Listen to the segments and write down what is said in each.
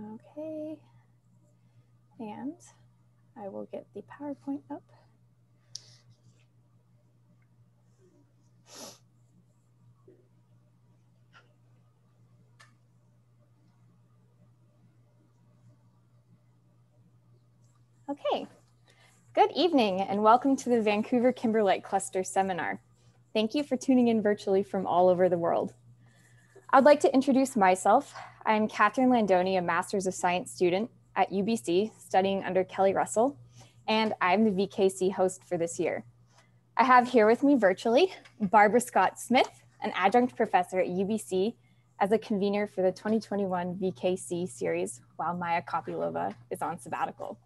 Okay, and I will get the PowerPoint up. Okay, good evening and welcome to the Vancouver Kimberlite Cluster Seminar. Thank you for tuning in virtually from all over the world. I'd like to introduce myself. I'm Catherine Landoni, a Master's of Science student at UBC studying under Kelly Russell, and I'm the VKC host for this year. I have here with me virtually Barbara Scott Smith, an adjunct professor at UBC as a convener for the 2021 VKC series while Maya Kopylova is on sabbatical.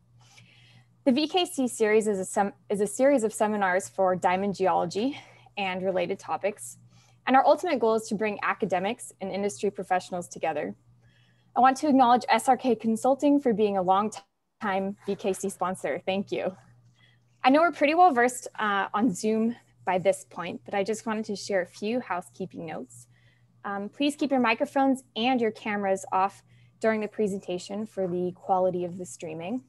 The VKC series is a series of seminars for diamond geology and related topics, and our ultimate goal is to bring academics and industry professionals together. I want to acknowledge SRK Consulting for being a long-time VKC sponsor. Thank you. I know we're pretty well versed on Zoom by this point, but I just wanted to share a few housekeeping notes. Please keep your microphones and your cameras off during the presentation for the quality of the streaming.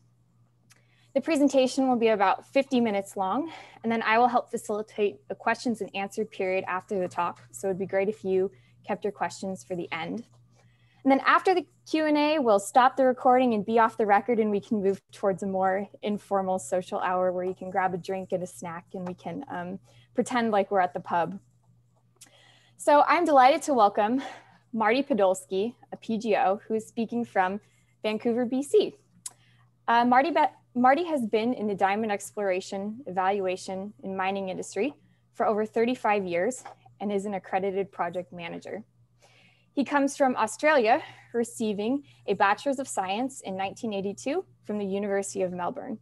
The presentation will be about 50 minutes long, and then I will help facilitate a questions and answer period after the talk. So it'd be great if you kept your questions for the end. And then after the Q&A, we'll stop the recording and be off the record, and we can move towards a more informal social hour where you can grab a drink and a snack and we can pretend like we're at the pub. So I'm delighted to welcome Marty Podolsky, a PGO, who is speaking from Vancouver, BC. Marty has been in the diamond exploration, evaluation, and mining industry for over 35 years and is an accredited project manager. He comes from Australia, receiving a Bachelor's of Science in 1982 from the University of Melbourne.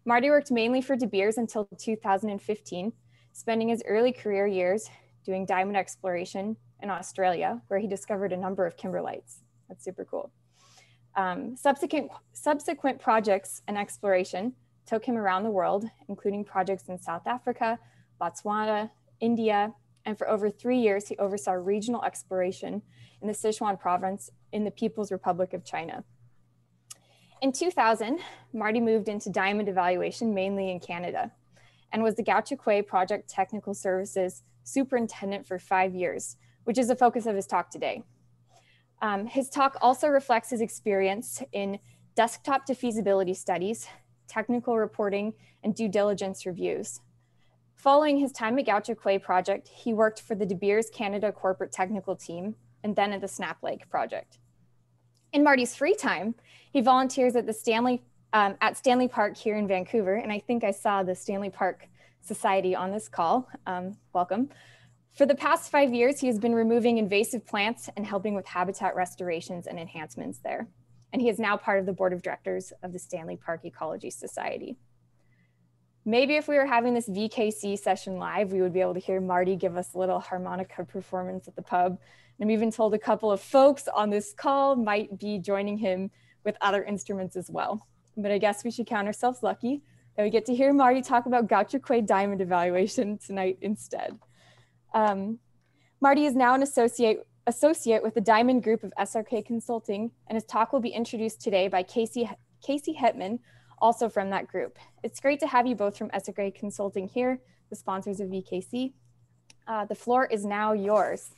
Marty worked mainly for De Beers until 2015, spending his early career years doing diamond exploration in Australia, where he discovered a number of kimberlites. That's super cool. Subsequent projects and exploration took him around the world, including projects in South Africa, Botswana, India, and for over 3 years, he oversaw regional exploration in the Sichuan province in the People's Republic of China. In 2000, Marty moved into diamond evaluation, mainly in Canada, and was the Gahcho Project Technical Services Superintendent for 5 years, which is the focus of his talk today. His talk also reflects his experience in desktop to feasibility studies, technical reporting, and due diligence reviews. Following his time at Gahcho Project, he worked for the De Beers Canada corporate technical team and then at the Snap Lake Project. In Marty's free time, he volunteers at Stanley Park here in Vancouver, and I think I saw the Stanley Park Society on this call. Welcome. For the past 5 years, he has been removing invasive plants and helping with habitat restorations and enhancements there. And he is now part of the board of directors of the Stanley Park Ecology Society. Maybe if we were having this VKC session live, we would be able to hear Marty give us a little harmonica performance at the pub. And I'm even told a couple of folks on this call might be joining him with other instruments as well. But I guess we should count ourselves lucky that we get to hear Marty talk about Gahcho diamond evaluation tonight instead. Marty is now an associate with the Diamond Group of SRK Consulting, and his talk will be introduced today by Casey Hetman, also from that group. It's great to have you both from SRK Consulting here, the sponsors of VKC. The floor is now yours.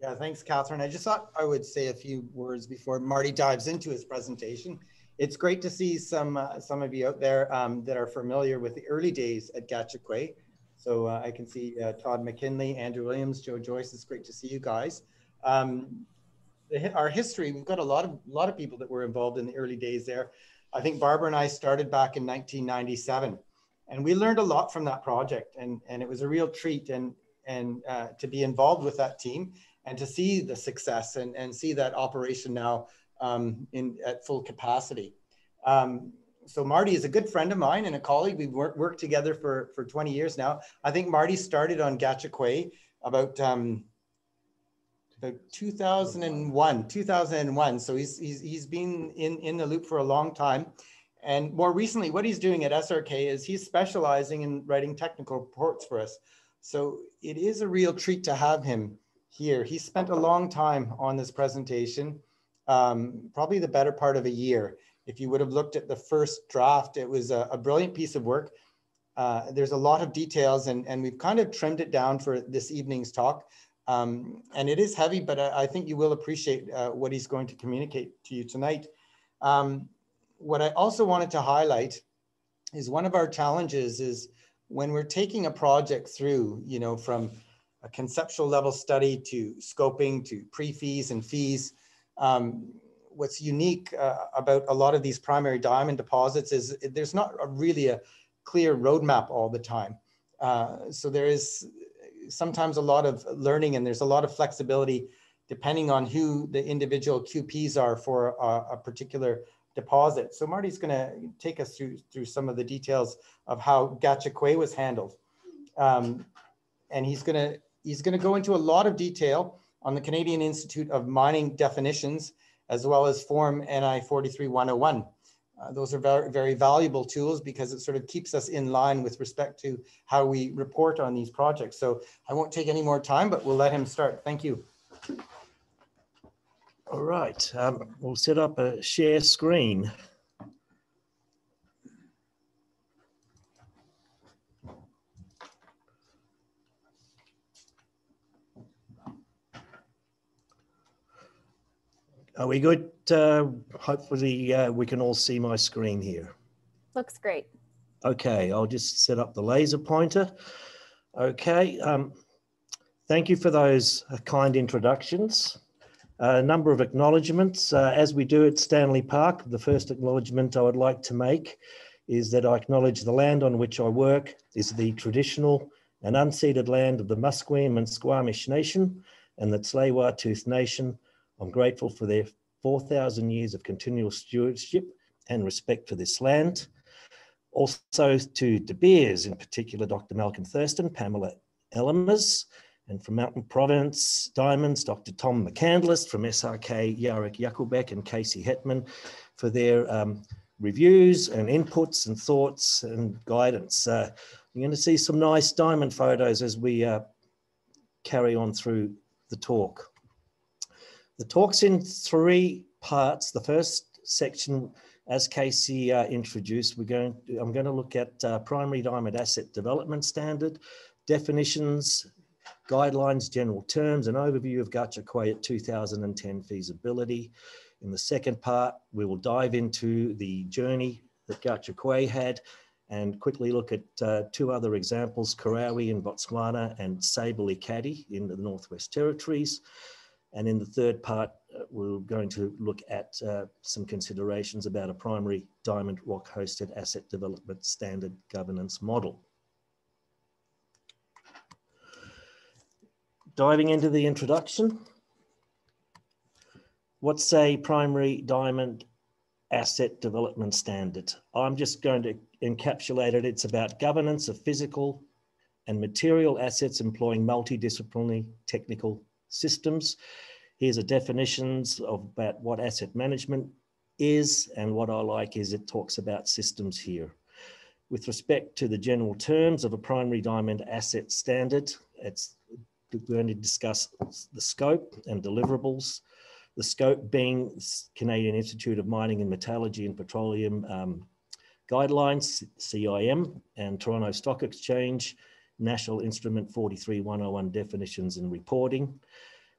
Yeah, thanks, Catherine. I just thought I would say a few words before Marty dives into his presentation. It's great to see some of you out there that are familiar with the early days at Gahcho. So I can see Todd McKinley, Andrew Williams, Joe Joyce. It's great to see you guys. Our history, we've got a lot of people that were involved in the early days there. I think Barbara and I started back in 1997, and we learned a lot from that project, and it was a real treat and to be involved with that team and to see the success and see that operation now at full capacity. So Marty is a good friend of mine and a colleague. We've worked together for 20 years now. I think Marty started on Gahcho about 2001. So he's been in the loop for a long time. And more recently, what he's doing at SRK is he's specializing in writing technical reports for us. So it is a real treat to have him here. He spent a long time on this presentation. probably the better part of a year. If you would have looked at the first draft, it was a brilliant piece of work. There's a lot of details, and we've kind of trimmed it down for this evening's talk. And it is heavy, but I think you will appreciate what he's going to communicate to you tonight. What I also wanted to highlight is one of our challenges is when we're taking a project through, you know, from a conceptual level study to scoping to pre-feas and fees. What's unique about a lot of these primary diamond deposits is there's not really a clear roadmap all the time. So there is sometimes a lot of learning, and there's a lot of flexibility depending on who the individual QPs are for a particular deposit. So Marty's going to take us through some of the details of how Gahcho was handled. And he's going to go into a lot of detail on the Canadian Institute of Mining definitions, as well as Form NI 43-101. Those are very, very valuable tools because it sort of keeps us in line with respect to how we report on these projects. So I won't take any more time, but we'll let him start. Thank you. All right, we'll set up a share screen. Are we good? Hopefully we can all see my screen here. Looks great. Okay, I'll just set up the laser pointer. Okay, thank you for those kind introductions. A number of acknowledgements. As we do at Stanley Park, the first acknowledgement I would like to make is that I acknowledge the land on which I work is the traditional and unceded land of the Musqueam and Squamish Nation and the Tsleil-Waututh Nation. I'm grateful for their 4,000 years of continual stewardship and respect for this land. Also to De Beers, in particular, Dr. Malcolm Thurston, Pamela Ellemers, and from Mountain Province Diamonds, Dr. Tom McCandless, from SRK, Jarek Jakubek and Casey Hetman, for their reviews and inputs and thoughts and guidance. You're going to see some nice diamond photos as we carry on through the talk. The talk's in three parts. The first section, as Casey introduced, I'm going to look at primary diamond asset development standard, definitions, guidelines, general terms, an overview of Gahcho at 2010 feasibility. In the second part, we will dive into the journey that Gahcho had and quickly look at two other examples, Karowe in Botswana and Sable Ekati in the Northwest Territories. And in the third part, we're going to look at some considerations about a primary diamond rock-hosted asset development standard governance model. Diving into the introduction, what's a primary diamond asset development standard? I'm just going to encapsulate it. It's about governance of physical and material assets employing multidisciplinary technical systems. Here's a definitions about what asset management is, and what I like is it talks about systems here. With respect to the general terms of a primary diamond asset standard, we're going to discuss the scope and deliverables. The scope being Canadian Institute of Mining and Metallurgy and Petroleum guidelines, CIM, and Toronto Stock Exchange, National Instrument 43-101 definitions and reporting,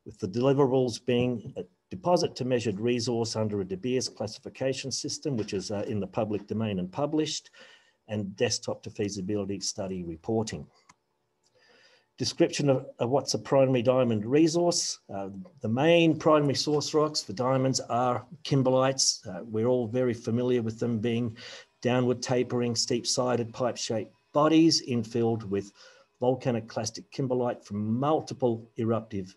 with the deliverables being a deposit to measured resource under a De Beers classification system, which is in the public domain and published, and desktop to feasibility study reporting. Description of what's a primary diamond resource. The main primary source rocks for diamonds are kimberlites. We're all very familiar with them being downward tapering, steep-sided, pipe-shaped bodies infilled with volcanic clastic kimberlite from multiple eruptive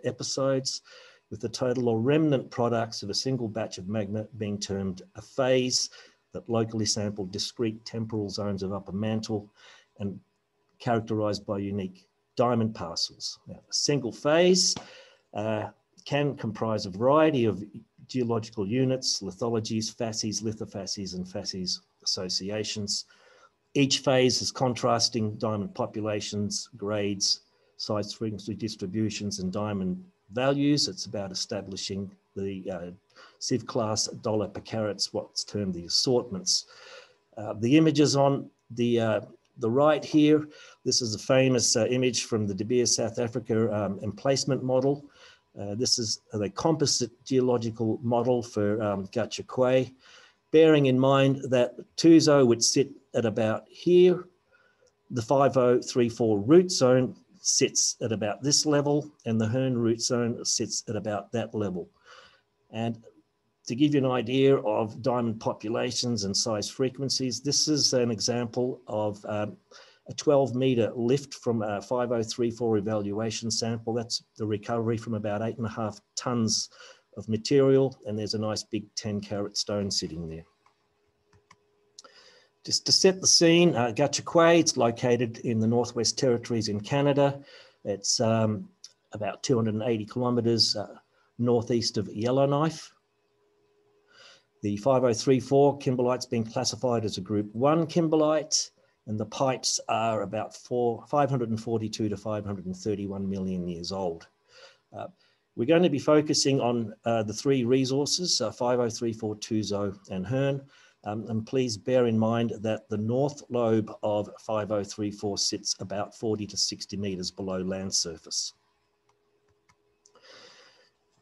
episodes, with the total or remnant products of a single batch of magma being termed a phase that locally sampled discrete temporal zones of upper mantle and characterized by unique diamond parcels. Now, a single phase can comprise a variety of geological units, lithologies, facies, lithofacies, and facies associations. Each phase is contrasting diamond populations, grades, size frequency distributions, and diamond values. It's about establishing the Civ class dollar per carat's what's termed the assortments. The images on the right here, this is a famous image from the De Beers South Africa emplacement model. This is the composite geological model for Gahcho, bearing in mind that Tuzo would sit at about here. The 5034 root zone sits at about this level, and the Hearn root zone sits at about that level. And to give you an idea of diamond populations and size frequencies, this is an example of a 12-meter lift from a 5034 evaluation sample. That's the recovery from about 8.5 tons of material, and there's a nice big 10-carat stone sitting there. Just to set the scene, Gahcho, it's located in the Northwest Territories in Canada. It's about 280 kilometres northeast of Yellowknife. The 5034 kimberlite's been classified as a Group 1 kimberlite, and the pipes are about 542 to 531 million years old. We're going to be focusing on the three resources, 5034, Tuzo, and Hearn. And please bear in mind that the north lobe of 5034 sits about 40 to 60 metres below land surface.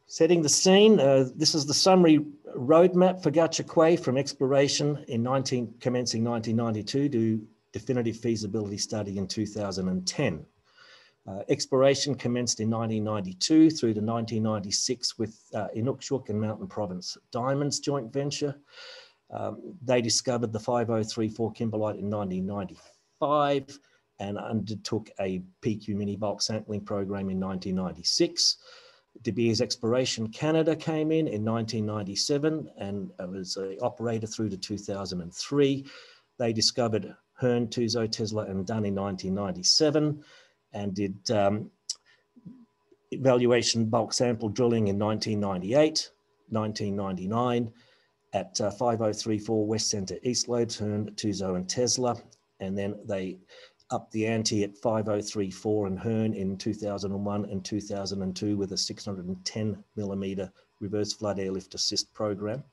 Setting the scene, this is the summary roadmap for Gahcho from exploration in commencing 1992 to definitive feasibility study in 2010. Exploration commenced in 1992 through to 1996 with Inukshuk and Mountain Province Diamonds joint venture. They discovered the 5034 kimberlite in 1995 and undertook a PQ mini bulk sampling program in 1996. De Beers Exploration Canada came in 1997 and was an operator through to 2003. They discovered Hearn, Tuzo, Tesla, and Dunn in 1997 and did evaluation bulk sample drilling in 1998, 1999 at 5034 West Centre East Lobes, Hearn, Tuzo, and Tesla. And then they upped the ante at 5034 and Hearn in 2001 and 2002 with a 610 millimetre reverse flood airlift assist program.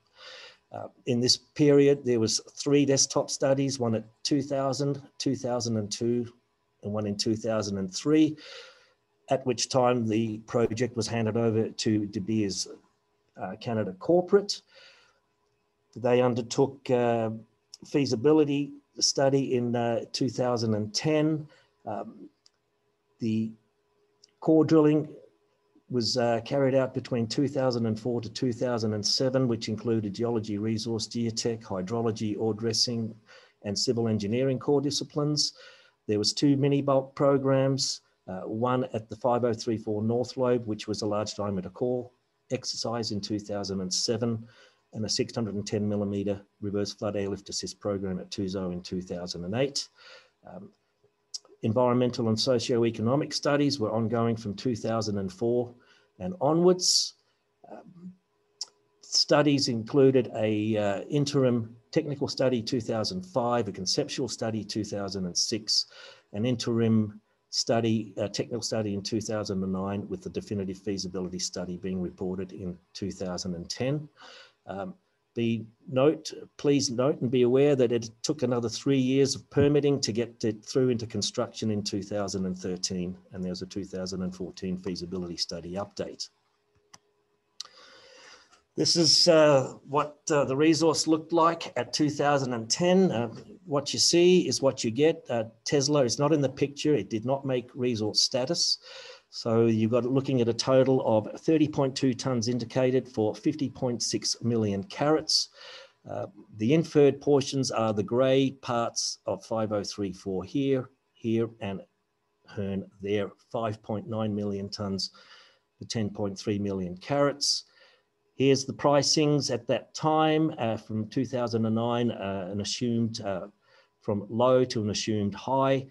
In this period, there was 3 desktop studies, one at 2000, 2002, and one in 2003, at which time the project was handed over to De Beers Canada Corporate. They undertook feasibility study in 2010. The core drilling was carried out between 2004 to 2007, which included geology, resource, geotech, hydrology, ore dressing, and civil engineering core disciplines. There was 2 mini bulk programs, one at the 5034 North Lobe, which was a large diameter core exercise in 2007, and a 610 millimetre reverse flood airlift assist program at Tuzo in 2008. Environmental and socio-economic studies were ongoing from 2004 and onwards. Studies included a interim technical study 2005, a conceptual study 2006, an interim study, technical study in 2009, with the definitive feasibility study being reported in 2010. Please note and be aware that it took another 3 years of permitting to get it through into construction in 2013, and there's a 2014 feasibility study update. This is what the resource looked like at 2010. What you see is what you get. Tesla is not in the picture. It did not make resource status. So you've got looking at a total of 30.2 tonnes indicated for 50.6 million carats. The inferred portions are the grey parts of 5034 here, and Hearn there, 5.9 million tonnes for 10.3 million carats. Here's the pricings at that time from 2009, an assumed from low to an assumed high.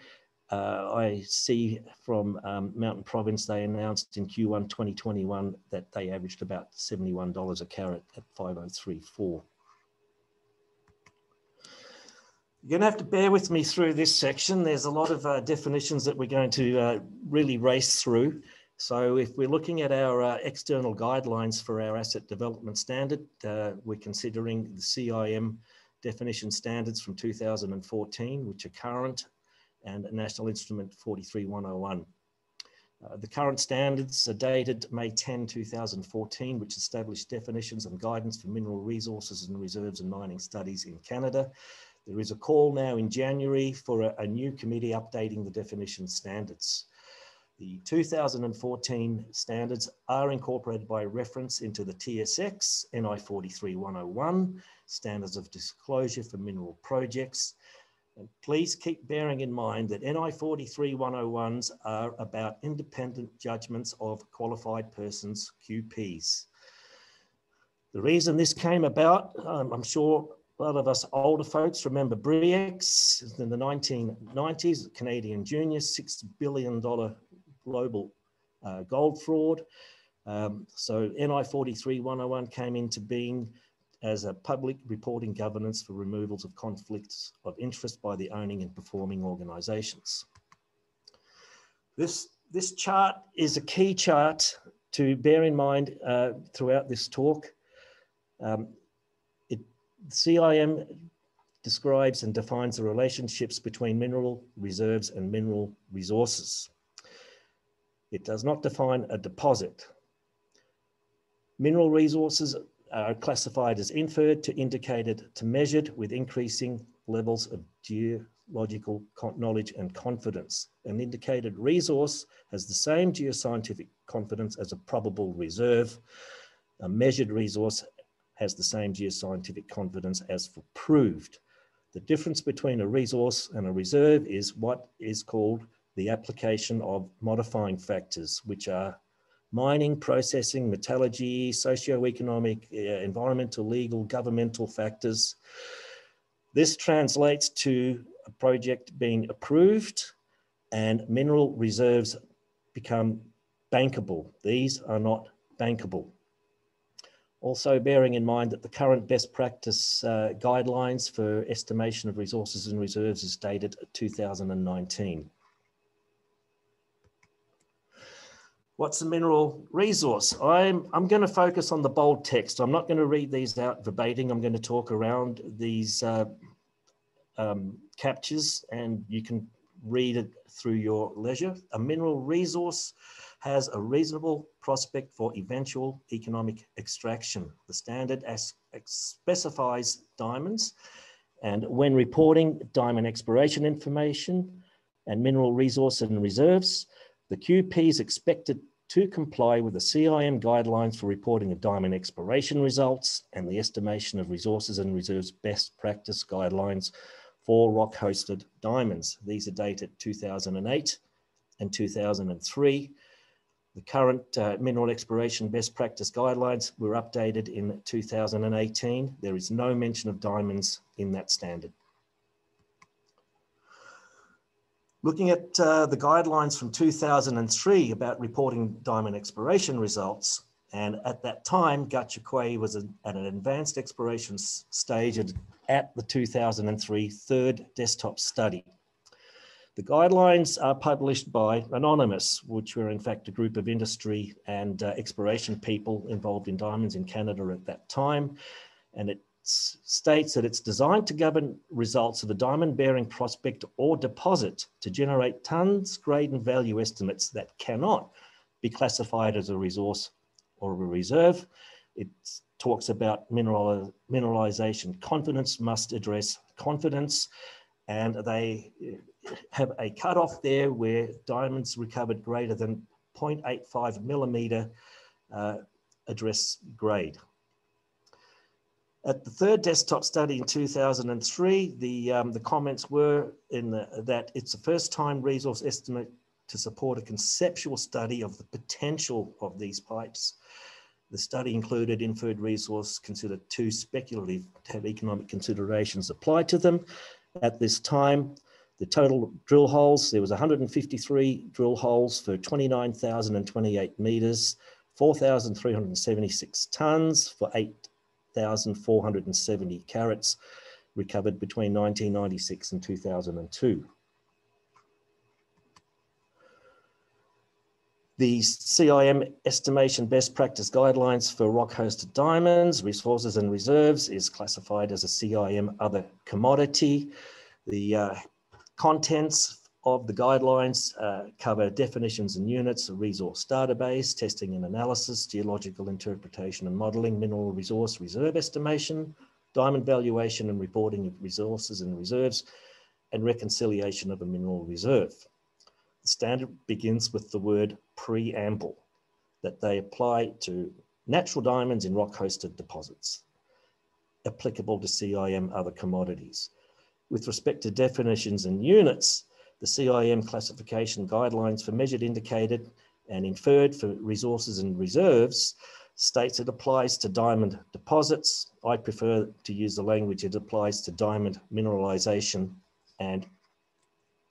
I see from Mountain Province, they announced in Q1 2021 that they averaged about $71 a carat at 5034. You're going to have to bear with me through this section. There's a lot of definitions that we're going to really race through. So if we're looking at our external guidelines for our asset development standard, we're considering the CIM definition standards from 2014, which are current, and National Instrument 43101. The current standards are dated May 10, 2014, which established definitions and guidance for mineral resources and reserves and mining studies in Canada. There is a call now in January for a new committee updating the definition standards. The 2014 standards are incorporated by reference into the TSX NI 43101, Standards of Disclosure for Mineral Projects. And please keep bearing in mind that NI 43101s are about independent judgments of qualified persons, QPs. The reason this came about, I'm sure a lot of us older folks remember Bre-X in the 1990s, Canadian junior, $6 billion global gold fraud. So NI 43101 came into being as a public reporting governance for removals of conflicts of interest by the owning and performing organisations. This chart is a key chart to bear in mind throughout this talk. CIM describes and defines the relationships between mineral reserves and mineral resources. It does not define a deposit. Mineral resources are classified as inferred to indicated to measured with increasing levels of geological knowledge and confidence. An indicated resource has the same geoscientific confidence as a probable reserve. A measured resource has the same geoscientific confidence as for proved. The difference between a resource and a reserve is what is called the application of modifying factors, which are mining, processing, metallurgy, socioeconomic, environmental, legal, governmental factors. This translates to a project being approved and mineral reserves become bankable. These are not bankable. Also bearing in mind that the current best practice guidelines for estimation of resources and reserves is dated 2019. What's a mineral resource? I'm going to focus on the bold text. I'm not going to read these out verbatim. I'm going to talk around these captures and you can read it through your leisure. A mineral resource has a reasonable prospect for eventual economic extraction. The standard specifies diamonds, and when reporting diamond exploration information and mineral resource and reserves, the QP is expected to comply with the CIM guidelines for reporting of diamond exploration results and the estimation of resources and reserves best practice guidelines for rock-hosted diamonds. These are dated 2008 and 2003. The current mineral exploration best practice guidelines were updated in 2018. There is no mention of diamonds in that standard. Looking at the guidelines from 2003 about reporting diamond exploration results, and at that time, Gahcho was at an advanced exploration stage at the 2003 third desktop study. The guidelines are published by Anonymous, which were in fact a group of industry and exploration people involved in diamonds in Canada at that time. And it states that it's designed to govern results of a diamond-bearing prospect or deposit to generate tons, grade, and value estimates that cannot be classified as a resource or a reserve. It talks about mineralization. Confidence must address confidence, and they have a cutoff there where diamonds recovered greater than 0.85 millimeter address grade. At the third desktop study in 2003, the comments were that it's the first time resource estimate to support a conceptual study of the potential of these pipes. The study included inferred resource considered too speculative to have economic considerations applied to them. At this time, the total drill holes, there was 153 drill holes for 29,028 meters, 4,376 tons for 8,470 carats recovered between 1996 and 2002. The CIM estimation best practice guidelines for rock-hosted diamonds, resources and reserves is classified as a CIM other commodity. The contents of the guidelines cover definitions and units, a resource database, testing and analysis, geological interpretation and modeling, mineral resource reserve estimation, diamond valuation and reporting of resources and reserves, and reconciliation of a mineral reserve. The standard begins with the word preamble, that they apply to natural diamonds in rock-hosted deposits, applicable to CIM other commodities. With respect to definitions and units, the CIM classification guidelines for measured, indicated, and inferred for resources and reserves states it applies to diamond deposits. I prefer to use the language it applies to diamond mineralization, and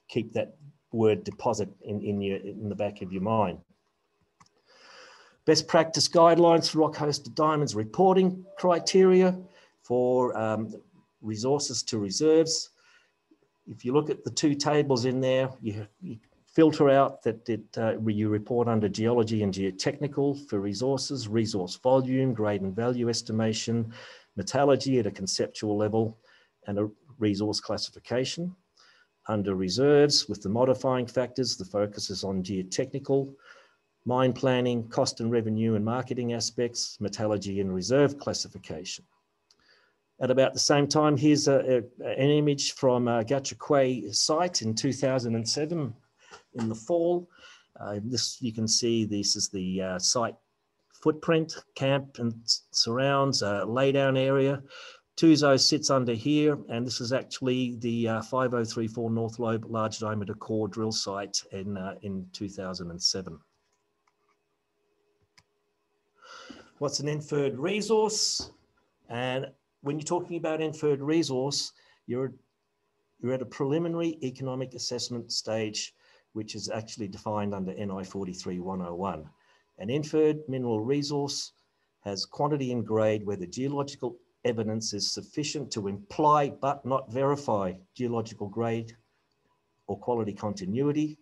keep that word deposit in the back of your mind. Best practice guidelines for rock-hosted diamonds reporting criteria for resources to reserves. If you look at the two tables in there, you filter out that you report under geology and geotechnical for resources, resource volume, grade and value estimation, metallurgy at a conceptual level, and a resource classification. Under reserves, with the modifying factors, the focus is on geotechnical, mine planning, cost and revenue and marketing aspects, metallurgy and reserve classification. At about the same time, here's an image from Gahcho site in 2007 in the fall. You can see this is the site footprint, camp and surrounds, laydown area. Tuzo sits under here, and this is actually the 5034 North Lobe large diameter core drill site in 2007. What's an inferred resource? And when you're talking about inferred resource, you're at a preliminary economic assessment stage, which is actually defined under NI 43-101. An inferred mineral resource has quantity and grade where the geological evidence is sufficient to imply but not verify geological grade or quality continuity.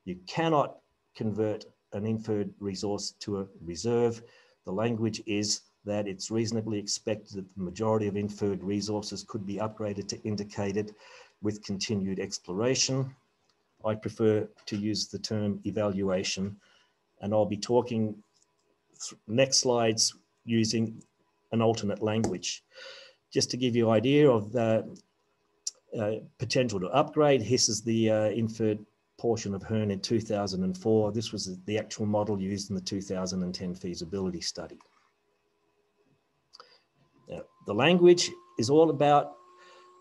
You cannot convert an inferred resource to a reserve. The language is that it's reasonably expected that the majority of inferred resources could be upgraded to indicated with continued exploration. I prefer to use the term evaluation, and I'll be talking next slides using an alternate language. Just to give you an idea of the potential to upgrade, this is the inferred portion of Hearn in 2004. This was the actual model used in the 2010 feasibility study. Now, the language is all about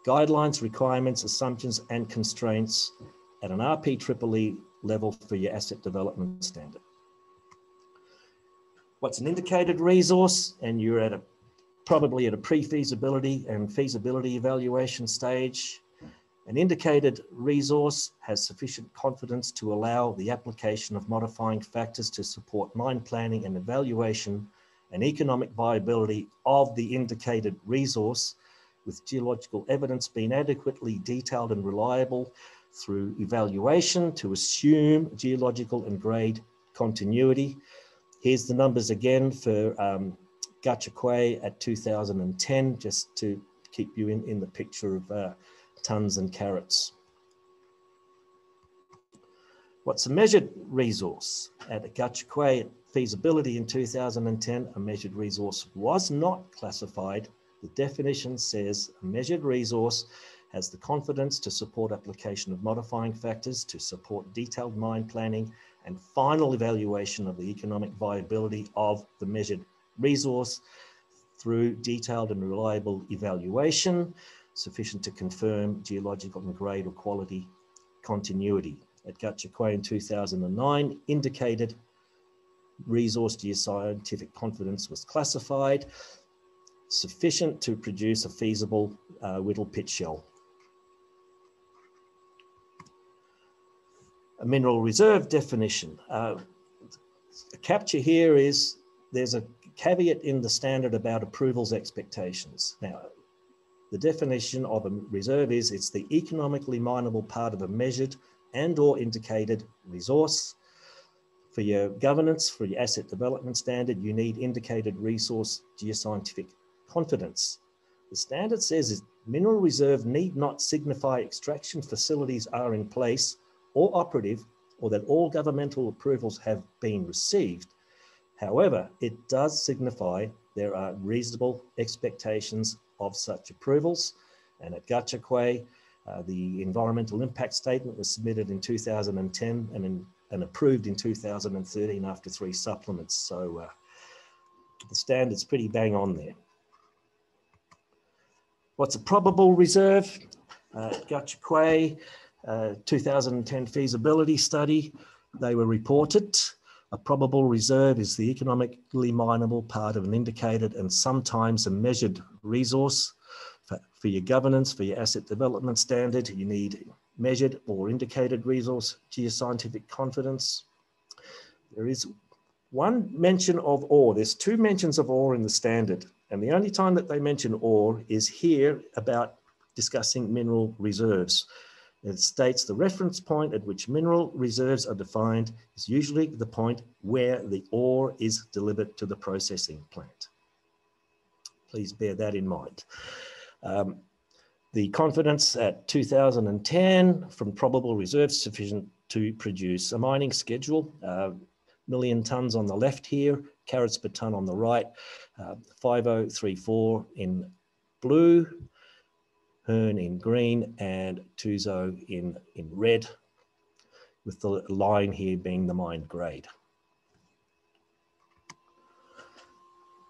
guidelines, requirements, assumptions, and constraints at an RPEE level for your asset development standard. What's an indicated resource? And you're probably at a pre-feasibility and feasibility evaluation stage. An indicated resource has sufficient confidence to allow the application of modifying factors to support mine planning and evaluation and economic viability of the indicated resource, with geological evidence being adequately detailed and reliable through evaluation to assume geological and grade continuity. Here's the numbers again for Gahcho at 2010, just to keep you in the picture of tons and carats. What's a measured resource? At Gahcho feasibility in 2010, a measured resource was not classified. The definition says a measured resource has the confidence to support application of modifying factors to support detailed mine planning and final evaluation of the economic viability of the measured resource through detailed and reliable evaluation, sufficient to confirm geological and grade or quality continuity. At Gahcho in 2009, indicated resource geoscientific confidence was classified, sufficient to produce a feasible Whittle pit shell. A mineral reserve definition. A capture here is there's a caveat in the standard about approvals expectations. Now, the definition of a reserve is it's the economically mineable part of a measured and or indicated resource. For your governance, for your asset development standard, you need indicated resource geoscientific confidence. The standard says is mineral reserve need not signify extraction facilities are in place or operative, or that all governmental approvals have been received. However, it does signify there are reasonable expectations of such approvals. And at Gahcho, the environmental impact statement was submitted in 2010 and approved in 2013 after 3 supplements. So the standard's pretty bang on there. What's a probable reserve? Gahcho, 2010 feasibility study, they were reported. A probable reserve is the economically mineable part of an indicated and sometimes a measured resource. For your governance, for your asset development standard, you need measured or indicated resource geoscientific confidence. There is one mention of ore. There's 2 mentions of ore in the standard. And the only time that they mention ore is here about discussing mineral reserves. It states the reference point at which mineral reserves are defined is usually the point where the ore is delivered to the processing plant. Please bear that in mind. The confidence at 2010 from probable reserves sufficient to produce a mining schedule, million tonnes on the left here, carats per tonne on the right, 5034 in blue, Hearn in green, and Tuzo in red, with the line here being the mine grade.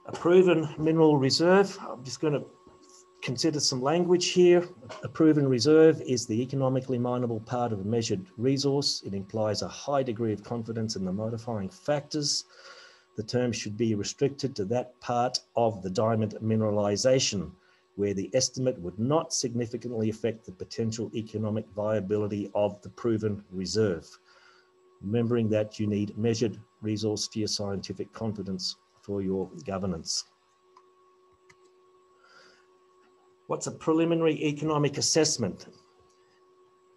A proven mineral reserve, I'm just going to consider some language here. A proven reserve is the economically mineable part of a measured resource. It implies a high degree of confidence in the modifying factors. The term should be restricted to that part of the diamond mineralization where the estimate would not significantly affect the potential economic viability of the proven reserve. Remembering that you need measured resource geoscientific confidence for your governance. What's a preliminary economic assessment?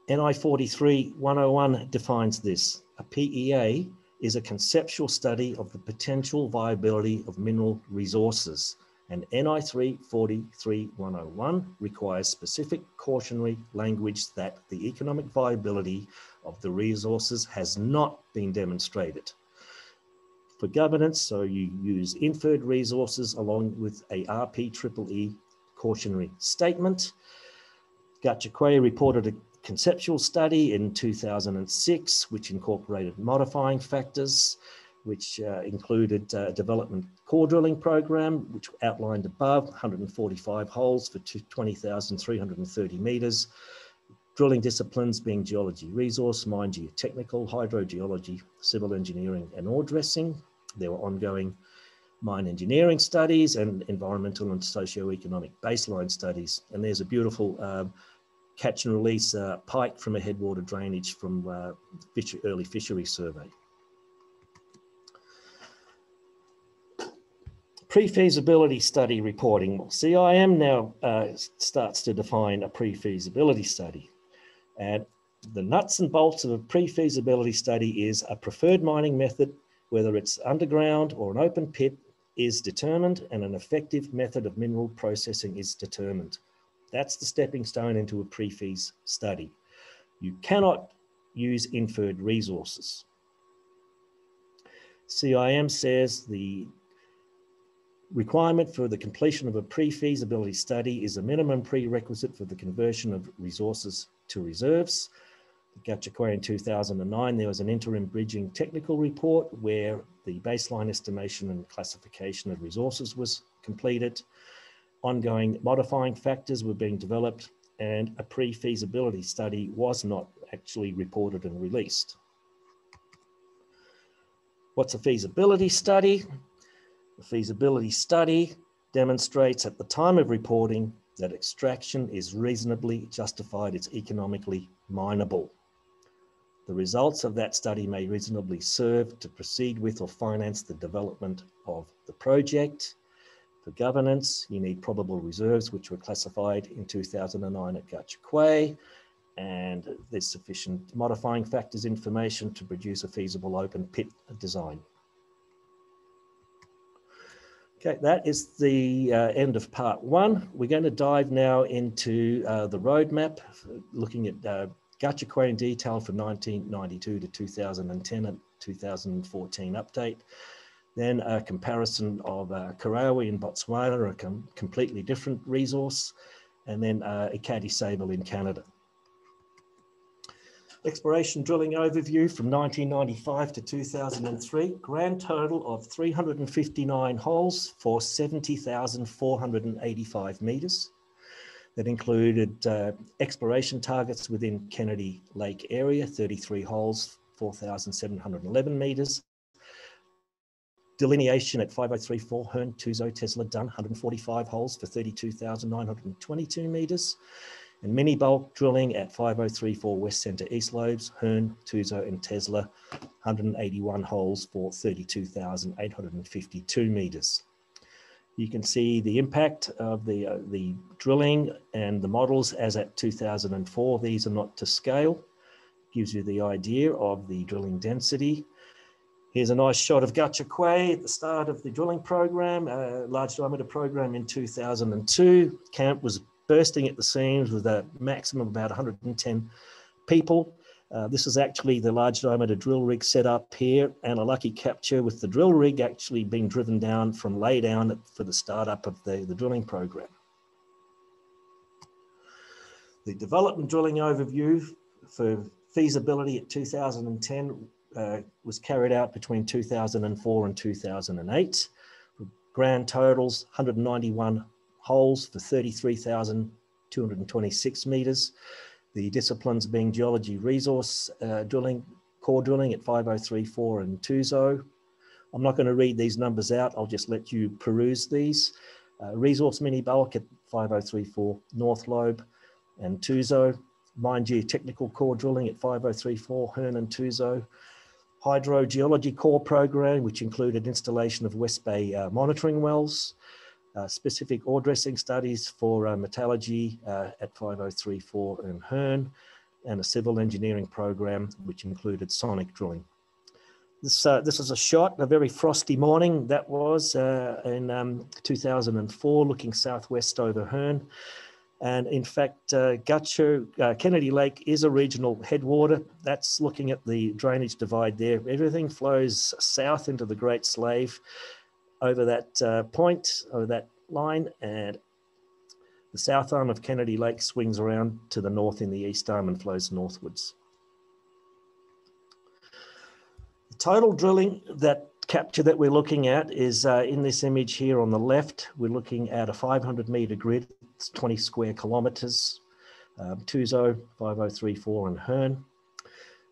NI 43-101 defines this. A PEA is a conceptual study of the potential viability of mineral resources. And NI 43-101 requires specific cautionary language that the economic viability of the resources has not been demonstrated. For governance, so you use inferred resources along with a RPEE cautionary statement. Gahcho reported a conceptual study in 2006, which incorporated modifying factors, which included a development core drilling program, which outlined above 145 holes for 20,330 meters. Drilling disciplines being geology resource, mine geotechnical, hydrogeology, civil engineering, and ore dressing. There were ongoing mine engineering studies and environmental and socio-economic baseline studies. And there's a beautiful catch and release pike from a headwater drainage from early fishery survey. Pre-feasibility study reporting. Well, CIM now starts to define a pre-feasibility study. And the nuts and bolts of a pre-feasibility study is a preferred mining method, whether it's underground or an open pit, is determined, and an effective method of mineral processing is determined. That's the stepping stone into a pre-feas study. You cannot use inferred resources. CIM says the requirement for the completion of a pre-feasibility study is a minimum prerequisite for the conversion of resources to reserves. Gahcho in 2009, there was an interim bridging technical report where the baseline estimation and classification of resources was completed. Ongoing modifying factors were being developed, and a pre-feasibility study was not actually reported and released. What's a feasibility study? The feasibility study demonstrates at the time of reporting that extraction is reasonably justified, it's economically mineable. The results of that study may reasonably serve to proceed with or finance the development of the project. For governance, you need probable reserves, which were classified in 2009 at Gahcho. and there's sufficient modifying factors information to produce a feasible open pit design. Okay, that is the end of part one. We're going to dive now into the roadmap, looking at Gahcho in detail for 1992 to 2010 and 2014 update. Then a comparison of Karowe in Botswana, a completely different resource, and then Ekati-Sable in Canada. Exploration drilling overview from 1995 to 2003, grand total of 359 holes for 70,485 meters. That included exploration targets within Kennedy Lake area, 33 holes, 4,711 meters. Delineation at 5034 Hearn, Tuzo, Tesla, Dunn, 145 holes for 32,922 meters. And mini bulk drilling at 5034 West Centre East Lobes, Hearn, Tuzo and Tesla, 181 holes for 32,852 meters. You can see the impact of the drilling and the models as at 2004. These are not to scale. Gives you the idea of the drilling density. Here's a nice shot of Gahcho at the start of the drilling program, a large diameter program in 2002. Camp was bursting at the seams with a maximum of about 110 people. This is actually the large diameter drill rig set up here, and a lucky capture with the drill rig actually being driven down from laydown for the startup of the drilling program. The development drilling overview for feasibility at 2010 was carried out between 2004 and 2008. Grand totals, 191 holes for 33,226 meters. The disciplines being geology, resource drilling, core drilling at 5034 and Tuzo. I'm not going to read these numbers out. I'll just let you peruse these. Resource mini bulk at 5034 North Lobe and Tuzo. Mine geotechnical core drilling at 5034 Hearn and Tuzo. Hydrogeology core program, which included installation of West Bay monitoring wells. Specific ore dressing studies for metallurgy at 5034 and Hearn, and a civil engineering program which included sonic drilling. This is a shot, a very frosty morning that was in 2004, looking southwest over Hearn. And in fact, Gahcho, Kennedy Lake is a regional headwater. That's looking at the drainage divide there. Everything flows south into the Great Slave over that point, over that line, and the south arm of Kennedy Lake swings around to the north in the east arm and flows northwards. The total drilling capture that we're looking at is in this image here on the left. We're looking at a 500-meter grid, it's 20 square kilometers, Tuzo, 5034 and Hearn.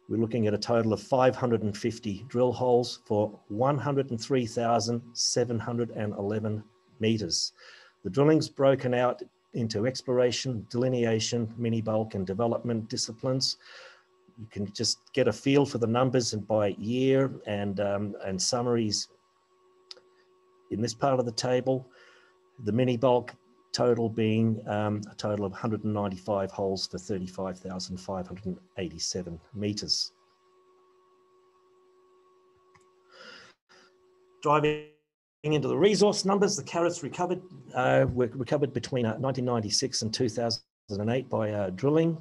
We're looking at a total of 550 drill holes for 103,711 meters. The drilling's broken out into exploration, delineation, mini bulk and development disciplines. You can just get a feel for the numbers and by year and summaries in this part of the table. The mini bulk total being a total of 195 holes for 35,587 meters. Driving into the resource numbers, the carats recovered were recovered between 1996 and 2008 by drilling.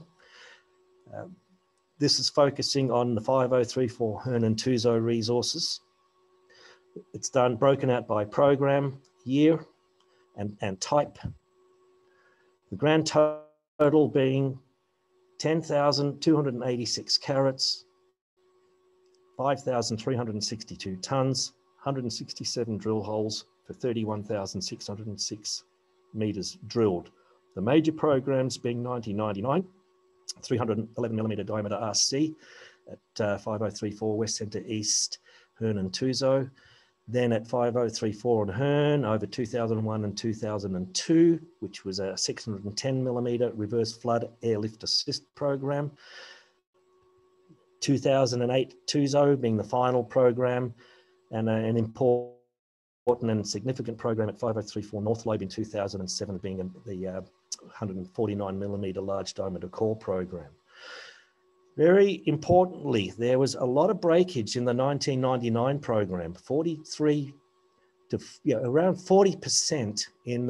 This is focusing on the 5034 Hearn and Tuzo resources. It's broken out by program, year, and type. The grand total being 10,286 carats, 5,362 tons, 167 drill holes for 31,606 meters drilled. The major programs being 1999, 311 millimeter diameter RC at 5034 West Centre East, Hearn and Tuzo. Then at 5034 and Hearn over 2001 and 2002, which was a 610 millimeter reverse flood airlift assist program. 2008 Tuzo being the final program, and an important and significant program at 5034 North Lobe in 2007 being the 149 millimeter large diameter core program. Very importantly, there was a lot of breakage in the 1999 program, 43 to around 40% in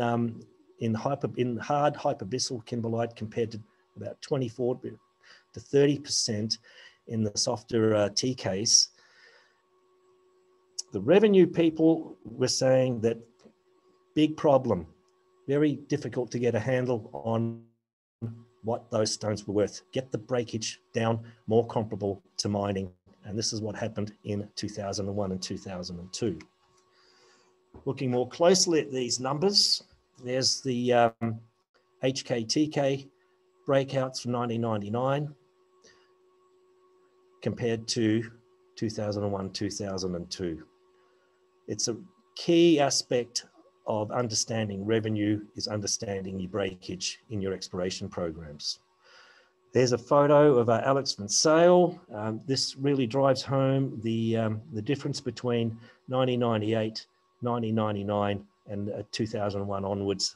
hard hyperbyssal kimberlite compared to about 24 to 30% in the softer T case. The revenue people were saying that big problem, very difficult to get a handle on what those stones were worth, get the breakage down more comparable to mining. And this is what happened in 2001 and 2002. Looking more closely at these numbers, there's the HKTK breakouts from 1999 compared to 2001, 2002. It's a key aspect of understanding revenue is understanding your breakage in your exploration programs. There's a photo of Alex Van Sale. This really drives home the difference between 1998, 1999 and 2001 onwards.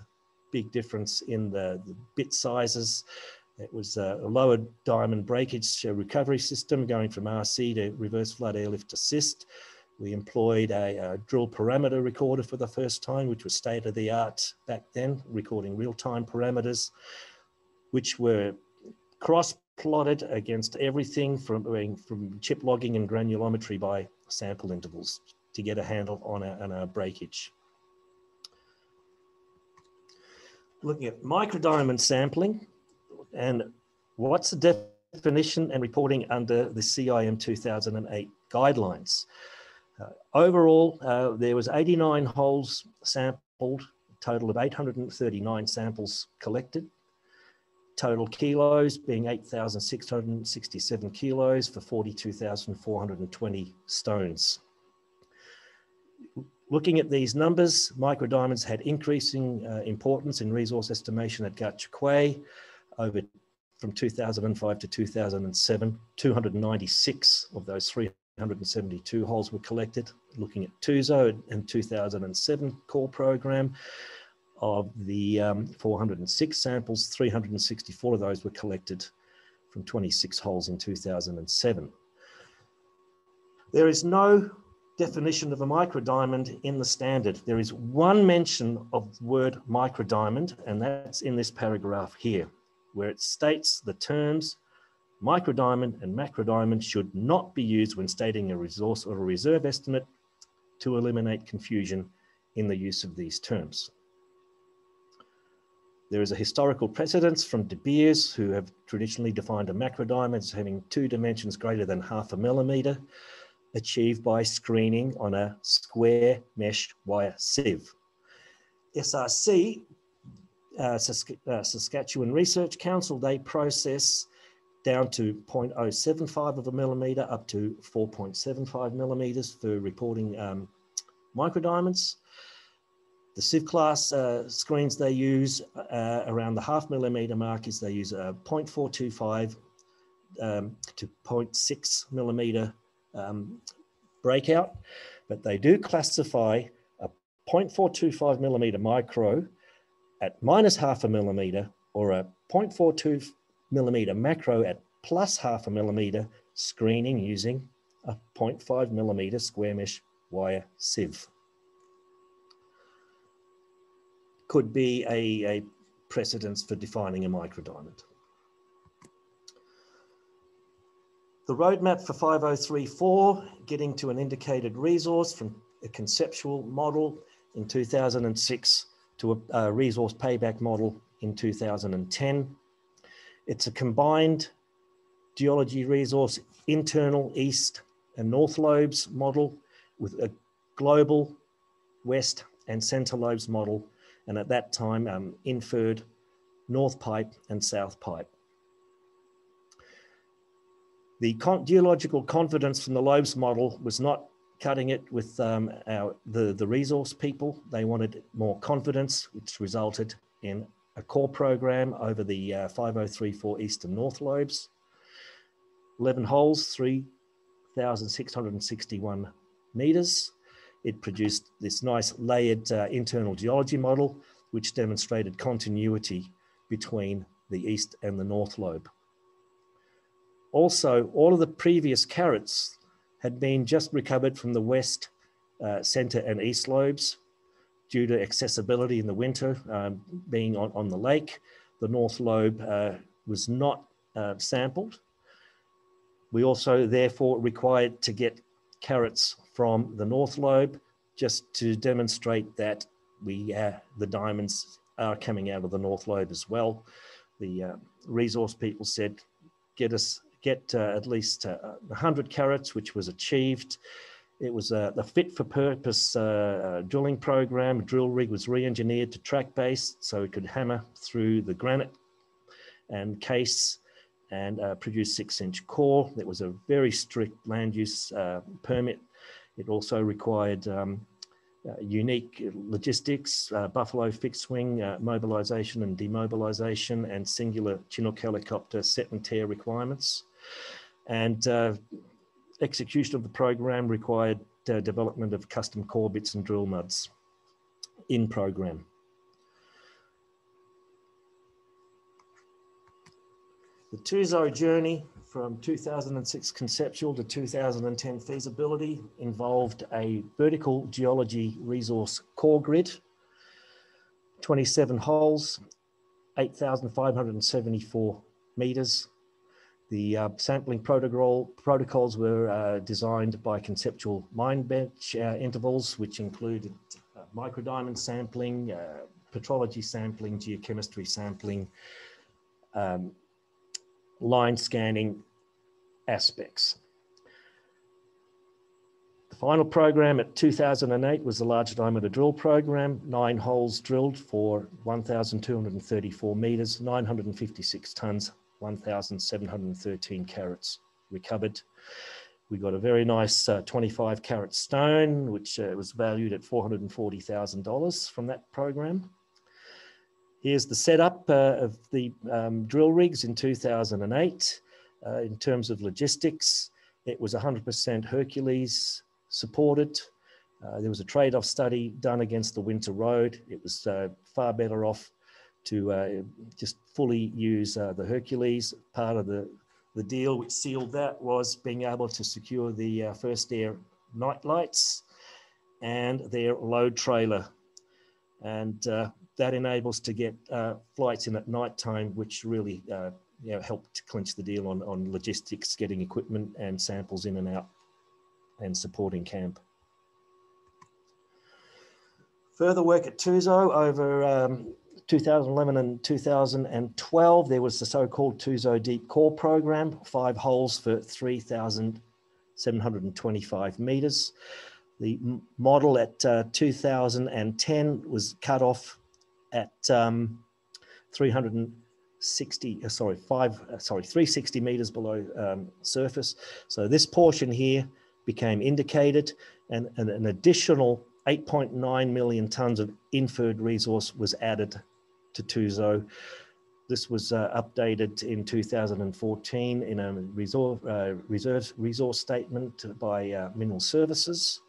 Big difference in the bit sizes. It was a lower diamond breakage recovery system going from RC to reverse flood airlift assist. We employed a drill parameter recorder for the first time, which was state of the art back then, recording real-time parameters, which were cross-plotted against everything from chip logging and granulometry by sample intervals to get a handle on our breakage. Looking at microdiamond sampling, and what's the definition and reporting under the CIM 2008 guidelines? Overall, there was 89 holes sampled, a total of 839 samples collected. Total kilos being 8,667 kilos for 42,420 stones. Looking at these numbers, microdiamonds had increasing importance in resource estimation at Gahcho over from 2005 to 2007. 296 of those 372 holes were collected. Looking at Tuzo in 2007 core program, of the 406 samples, 364 of those were collected from 26 holes in 2007. There is no definition of a microdiamond in the standard. There is one mention of the word microdiamond, and that's in this paragraph here, where it states the terms microdiamond and macrodiamond should not be used when stating a resource or a reserve estimate to eliminate confusion in the use of these terms. There is a historical precedence from De Beers, who have traditionally defined a macrodiamond as having 2 dimensions greater than 0.5 millimeter, achieved by screening on a square mesh wire sieve. SRC, Saskatchewan Research Council, they process down to 0.075 of a millimeter up to 4.75 millimeters for reporting microdiamonds. The sieve class screens they use around the 0.5 millimeter mark is they use a 0.425 to 0.6 millimeter breakout, but they do classify a 0.425 millimeter micro at minus 0.5 millimeter or a 0.42 millimeter macro at plus 0.5 millimeter screening using a 0.5 millimeter square mesh wire sieve. Could be a precedence for defining a microdiamond. The roadmap for 5034, getting to an indicated resource from a conceptual model in 2006 to a resource payback model in 2010. It's a combined geology resource internal east and north lobes model with a global west and center lobes model, and at that time inferred north pipe and south pipe. The geological confidence from the lobes model was not cutting it with the resource people. They wanted more confidence, which resulted in a core program over the 5034 east and north lobes. 11 holes, 3,661 meters. It produced this nice layered internal geology model, which demonstrated continuity between the east and the north lobe. Also, all of the previous carats had been just recovered from the west, center and east lobes due to accessibility in the winter, being on the lake. The north lobe was not sampled. We also therefore required to get carats from the north lobe just to demonstrate that the diamonds are coming out of the north lobe as well. The resource people said, get at least 100 carats, which was achieved. It was a fit for purpose drilling program. Drill rig was re-engineered to track based so it could hammer through the granite and case and produce 6-inch core. It was a very strict land use permit. It also required unique logistics, buffalo fixed wing, mobilization and demobilization, and singular Chinook helicopter set and tear requirements. And execution of the program required development of custom core bits and drill muds in program. The Tuzo journey from 2006 conceptual to 2010 feasibility involved a vertical geology resource core grid, 27 holes, 8,574 meters. The sampling protocols were designed by conceptual mine bench intervals, which included microdiamond sampling, petrology sampling, geochemistry sampling, line scanning aspects. The final program at 2008 was the large diameter drill program, 9 holes drilled for 1,234 meters, 956 tons, 1,713 carats recovered. We got a very nice 25 carat stone, which was valued at $440,000 from that program. Here's the setup of the drill rigs in 2008. In terms of logistics, it was 100% Hercules supported. There was a trade-off study done against the winter road. It was far better off to just fully use the Hercules. Part of the deal which sealed that was being able to secure the First Air night lights and their load trailer. And that enables to get flights in at night time, which really helped to clinch the deal on logistics, getting equipment and samples in and out and supporting camp. Further work at Tuzo over 2011 and 2012, there was the so-called Tuzo Deep Core program, 5 holes for 3,725 meters. The model at 2010 was cut off at 360 meters below surface. So this portion here became indicated, and an additional 8.9 million tons of inferred resource was added to Tuzo. This was updated in 2014 in a resource statement by Mineral Services,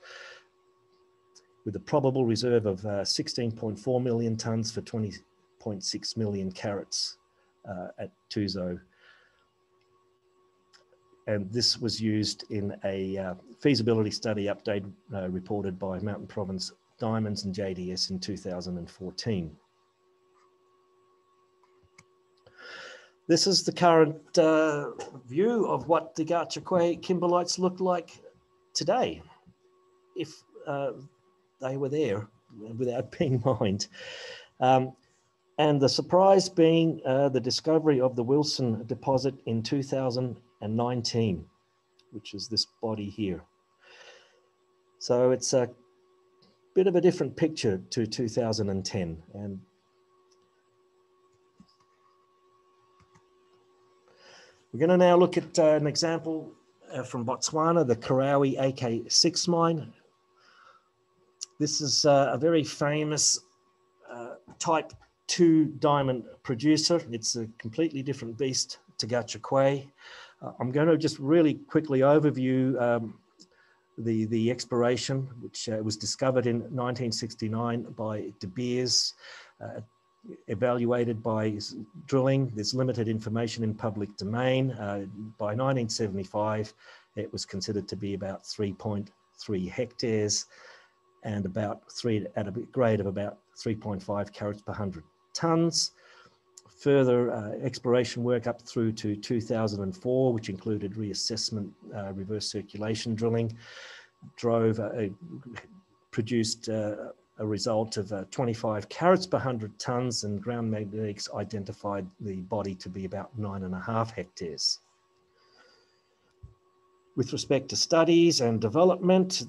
with a probable reserve of 16.4 million tons for 20.6 million carats at Tuzo. And this was used in a feasibility study update reported by Mountain Province Diamonds and JDS in 2014. This is the current view of what the Gahcho kimberlites look like today, if they were there without being mined. And the surprise being the discovery of the Wilson deposit in 2019, which is this body here. So it's a bit of a different picture to 2010. And we're going to now look at an example from Botswana, the Karowe AK6 mine. This is a very famous type 2 diamond producer. It's a completely different beast to Gahcho. I'm going to just really quickly overview the exploration, which was discovered in 1969 by De Beers. evaluated by drilling. There's limited information in public domain. By 1975, it was considered to be about 3.3 hectares and about at a grade of about 3.5 carats per 100 tonnes. Further exploration work up through to 2004, which included reassessment, reverse circulation drilling, produced a result of 25 carats per 100 tonnes, and ground magnetics identified the body to be about 9.5 hectares. With respect to studies and development,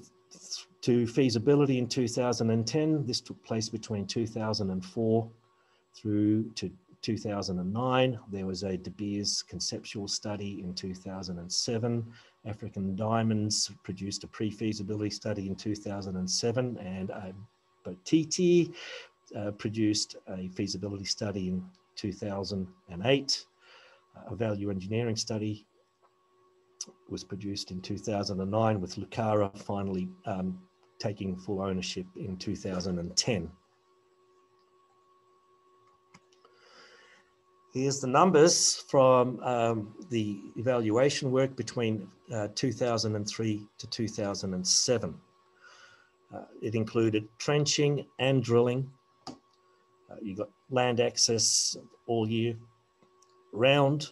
to feasibility in 2010, this took place between 2004 through to 2009. There was a De Beers conceptual study in 2007. African Diamonds produced a pre-feasibility study in 2007, and Botiti produced a feasibility study in 2008. A value engineering study was produced in 2009, with Lucara finally taking full ownership in 2010. Here's the numbers from the evaluation work between 2003 to 2007. It included trenching and drilling. You got land access all year round.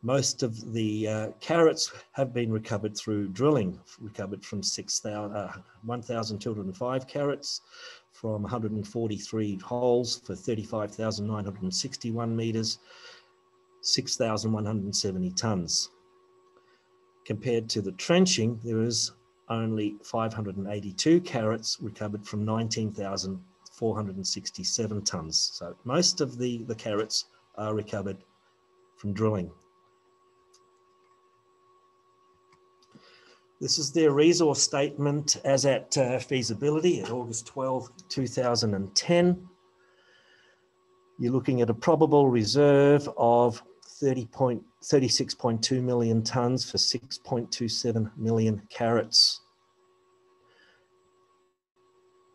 Most of the carats have been recovered through drilling, recovered from 1,205 carats from 143 holes for 35,961 metres, 6,170 tonnes. Compared to the trenching, there is only 582 carats recovered from 19,467 tonnes. So most of the carats are recovered from drilling. This is their resource statement as at feasibility at August 12, 2010. You're looking at a probable reserve of 36.2 million tonnes for 6.27 million carats,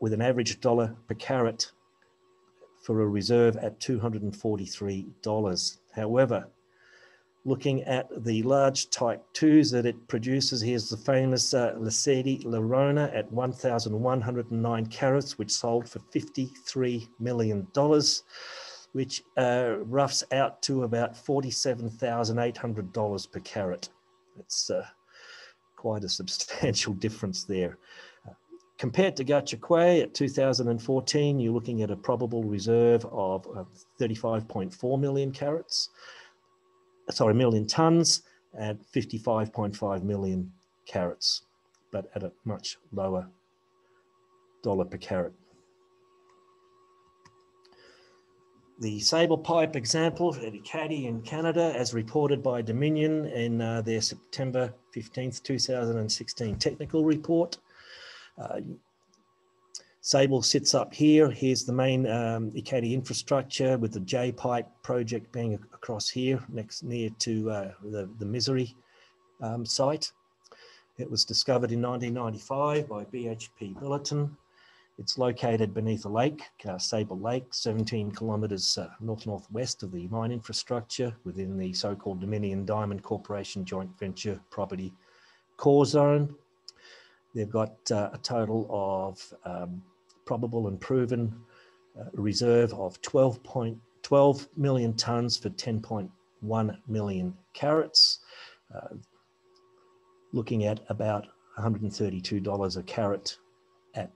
with an average dollar per carat for a reserve at $243. However, looking at the large type 2s that it produces, here's the famous Lesedi Lerona at 1,109 carats, which sold for $53 million, which roughs out to about $47,800 per carat. It's quite a substantial difference there. Compared to Gahcho at 2014, you're looking at a probable reserve of 35.4 million carats. Million tonnes at 55.5 million carats, but at a much lower dollar per carat. The Sable pipe example at Ekati in Canada, as reported by Dominion in their September 15th, 2016 technical report. Sable sits up here. Here's the main Ekati infrastructure, with the J-pipe project being across here, near to the Misery site. It was discovered in 1995 by BHP Billiton. It's located beneath a lake, Sable Lake, 17 kilometres north-northwest of the mine infrastructure within the so-called Dominion Diamond Corporation joint venture property core zone. They've got a total of probable and proven reserve of 12 million tonnes for 10.1 million carats, looking at about $132 a carat at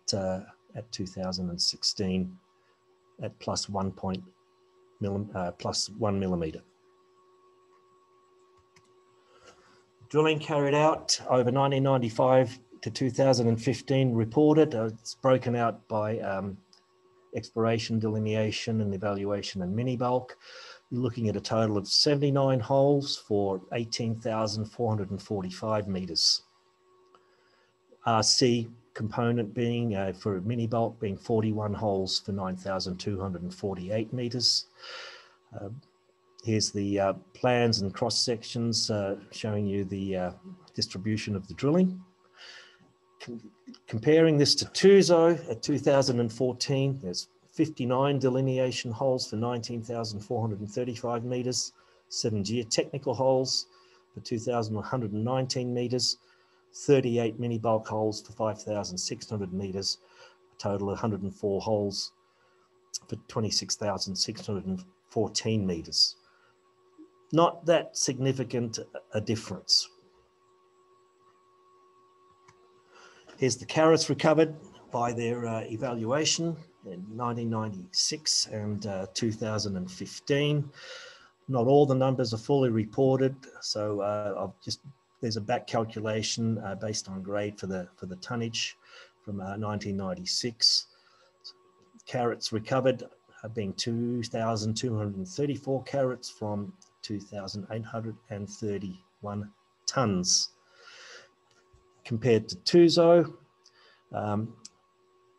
2016 at plus 1 millimetre. Drilling carried out over 1995 to 2015 reported. It's broken out by exploration, delineation and evaluation and mini bulk. You're looking at a total of 79 holes for 18,445 metres. RC component being for mini bulk being 41 holes for 9,248 metres. Here's the plans and cross sections showing you the distribution of the drilling. Comparing this to Tuzo at 2014, there's 59 delineation holes for 19,435 meters, 7 geotechnical holes for 2,119 meters, 38 mini bulk holes for 5,600 meters, a total of 104 holes for 26,614 meters. Not that significant a difference. Here's the carats recovered by their evaluation in 1996 and 2015. Not all the numbers are fully reported, so there's a back calculation based on grade for the tonnage from 1996. Carats recovered being 2,234 carats from 2,831 tonnes. Compared to Tuzo,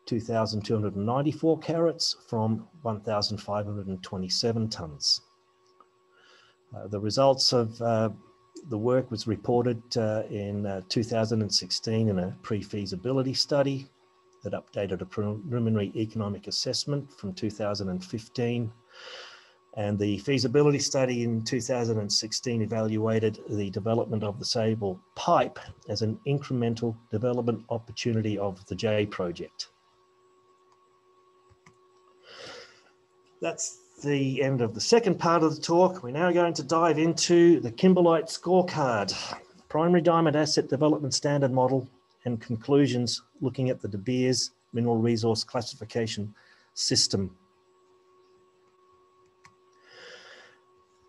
2,294 carats from 1,527 tonnes. The results of the work was reported in 2016 in a pre-feasibility study that updated a preliminary economic assessment from 2015. And the feasibility study in 2016 evaluated the development of the Sable pipe as an incremental development opportunity of the J project. That's the end of the second part of the talk. We're now going to dive into the Kimberlite scorecard, primary diamond asset development standard model, and conclusions looking at the De Beers mineral resource classification system.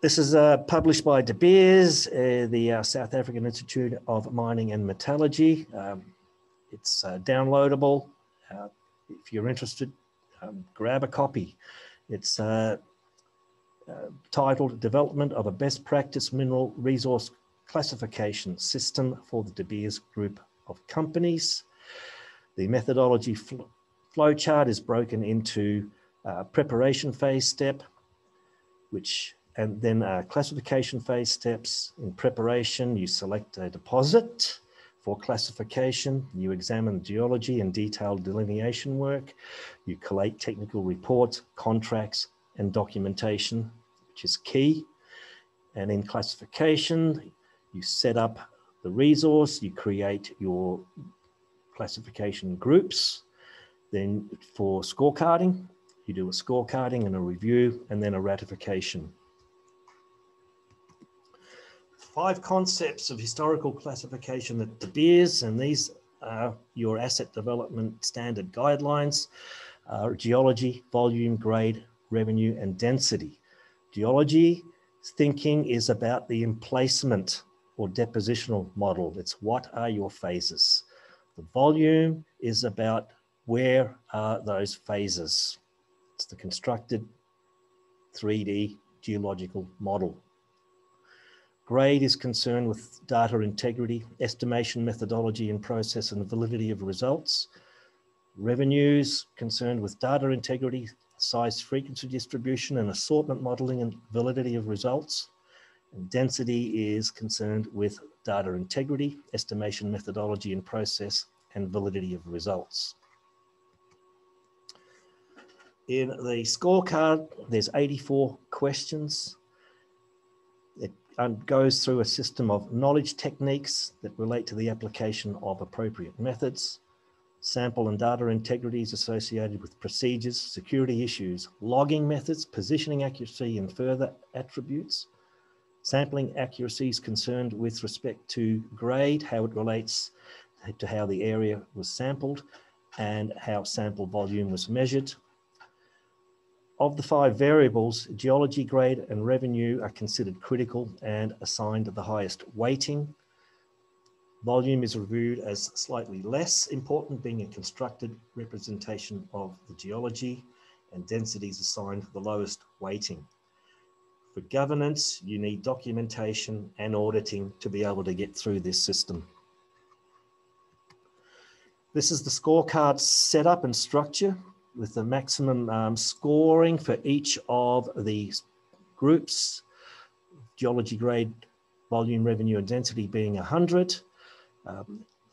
This is published by De Beers, the South African Institute of Mining and Metallurgy. It's downloadable. If you're interested, grab a copy. It's titled Development of a Best Practice Mineral Resource Classification System for the De Beers Group of Companies. The methodology flowchart is broken into preparation phase step, and then classification phase steps. In preparation, you select a deposit. For classification, you examine geology and detailed delineation work. You collate technical reports, contracts, and documentation, which is key. And in classification, you set up the resource, you create your classification groups. Then for scorecarding, you do a scorecarding and a review, and then a ratification. 5 concepts of historical classification at De Beers, and these are your asset development standard guidelines: geology, volume, grade, revenue, and density. Geology thinking is about the emplacement or depositional model. It's what are your phases. The volume is about where are those phases. It's the constructed 3D geological model. Grade is concerned with data integrity, estimation methodology and process, and validity of results. Revenues concerned with data integrity, size frequency distribution, and assortment modeling and validity of results. And density is concerned with data integrity, estimation methodology and process, and validity of results. In the scorecard, there's 84 questions. It goes through a system of knowledge techniques that relate to the application of appropriate methods, sample and data integrities associated with procedures, security issues, logging methods, positioning accuracy, and further attributes, sampling accuracies concerned with respect to grade, how it relates to how the area was sampled, and how sample volume was measured. Of the 5 variables, geology, grade, and revenue are considered critical and assigned the highest weighting. Volume is reviewed as slightly less important, being a constructed representation of the geology, and density is assigned the lowest weighting. For governance, you need documentation and auditing to be able to get through this system. This is the scorecard setup and structure, with the maximum scoring for each of the groups: geology, grade, volume, revenue, and density being 100.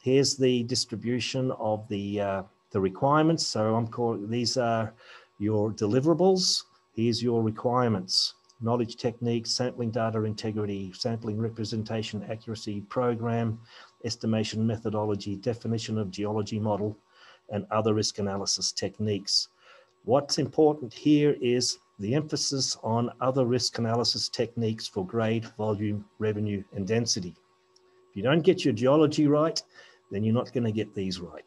Here's the distribution of the requirements. So these are Your deliverables, here's your requirements: knowledge techniques, sampling data integrity, sampling representation accuracy, program, estimation methodology, definition of geology model, and other risk analysis techniques. What's important here is the emphasis on other risk analysis techniques for grade, volume, revenue, and density. If you don't get your geology right, then you're not going to get these right.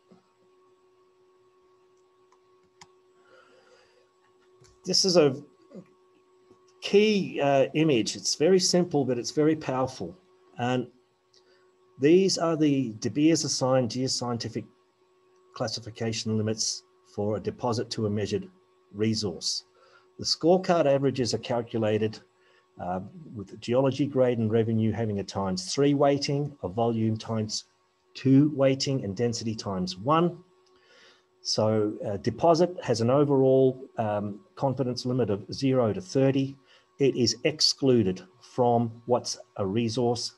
This is a key image. It's very simple, but it's very powerful. And these are the De Beers assigned geoscientific classification limits for a deposit to a measured resource. The scorecard averages are calculated with geology grade and revenue having a ×3 weighting, a volume ×2 weighting, and density ×1. So deposit has an overall confidence limit of 0 to 30. It is excluded from what's a resource.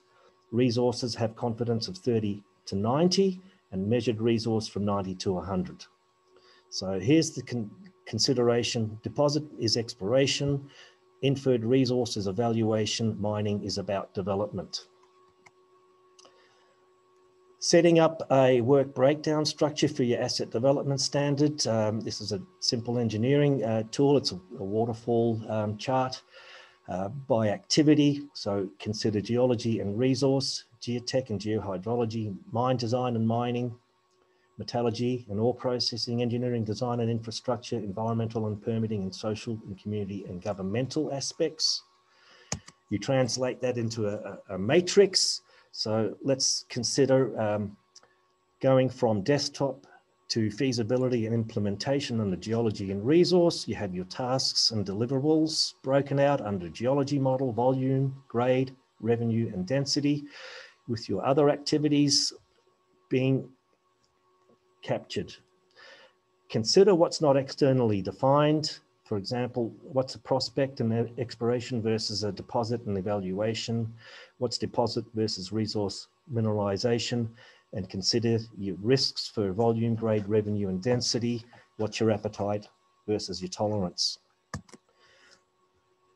Resources have confidence of 30 to 90 and measured resource from 90 to 100. So here's the consideration. Deposit is exploration. Inferred resource is evaluation. Mining is about development. Setting up a work breakdown structure for your asset development standard. This is a simple engineering tool. It's a waterfall chart by activity. So consider geology and resource, geotech and geohydrology, mine design and mining, metallurgy and ore processing, engineering, design and infrastructure, environmental and permitting, and social and community and governmental aspects. You translate that into a matrix. So let's consider going from desktop to feasibility and implementation under geology and resource. You have your tasks and deliverables broken out under geology model, volume, grade, revenue, and density, with your other activities being captured. Consider what's not externally defined. For example, what's a prospect and exploration versus a deposit and evaluation? What's deposit versus resource mineralization? And consider your risks for volume, grade, revenue, and density. What's your appetite versus your tolerance?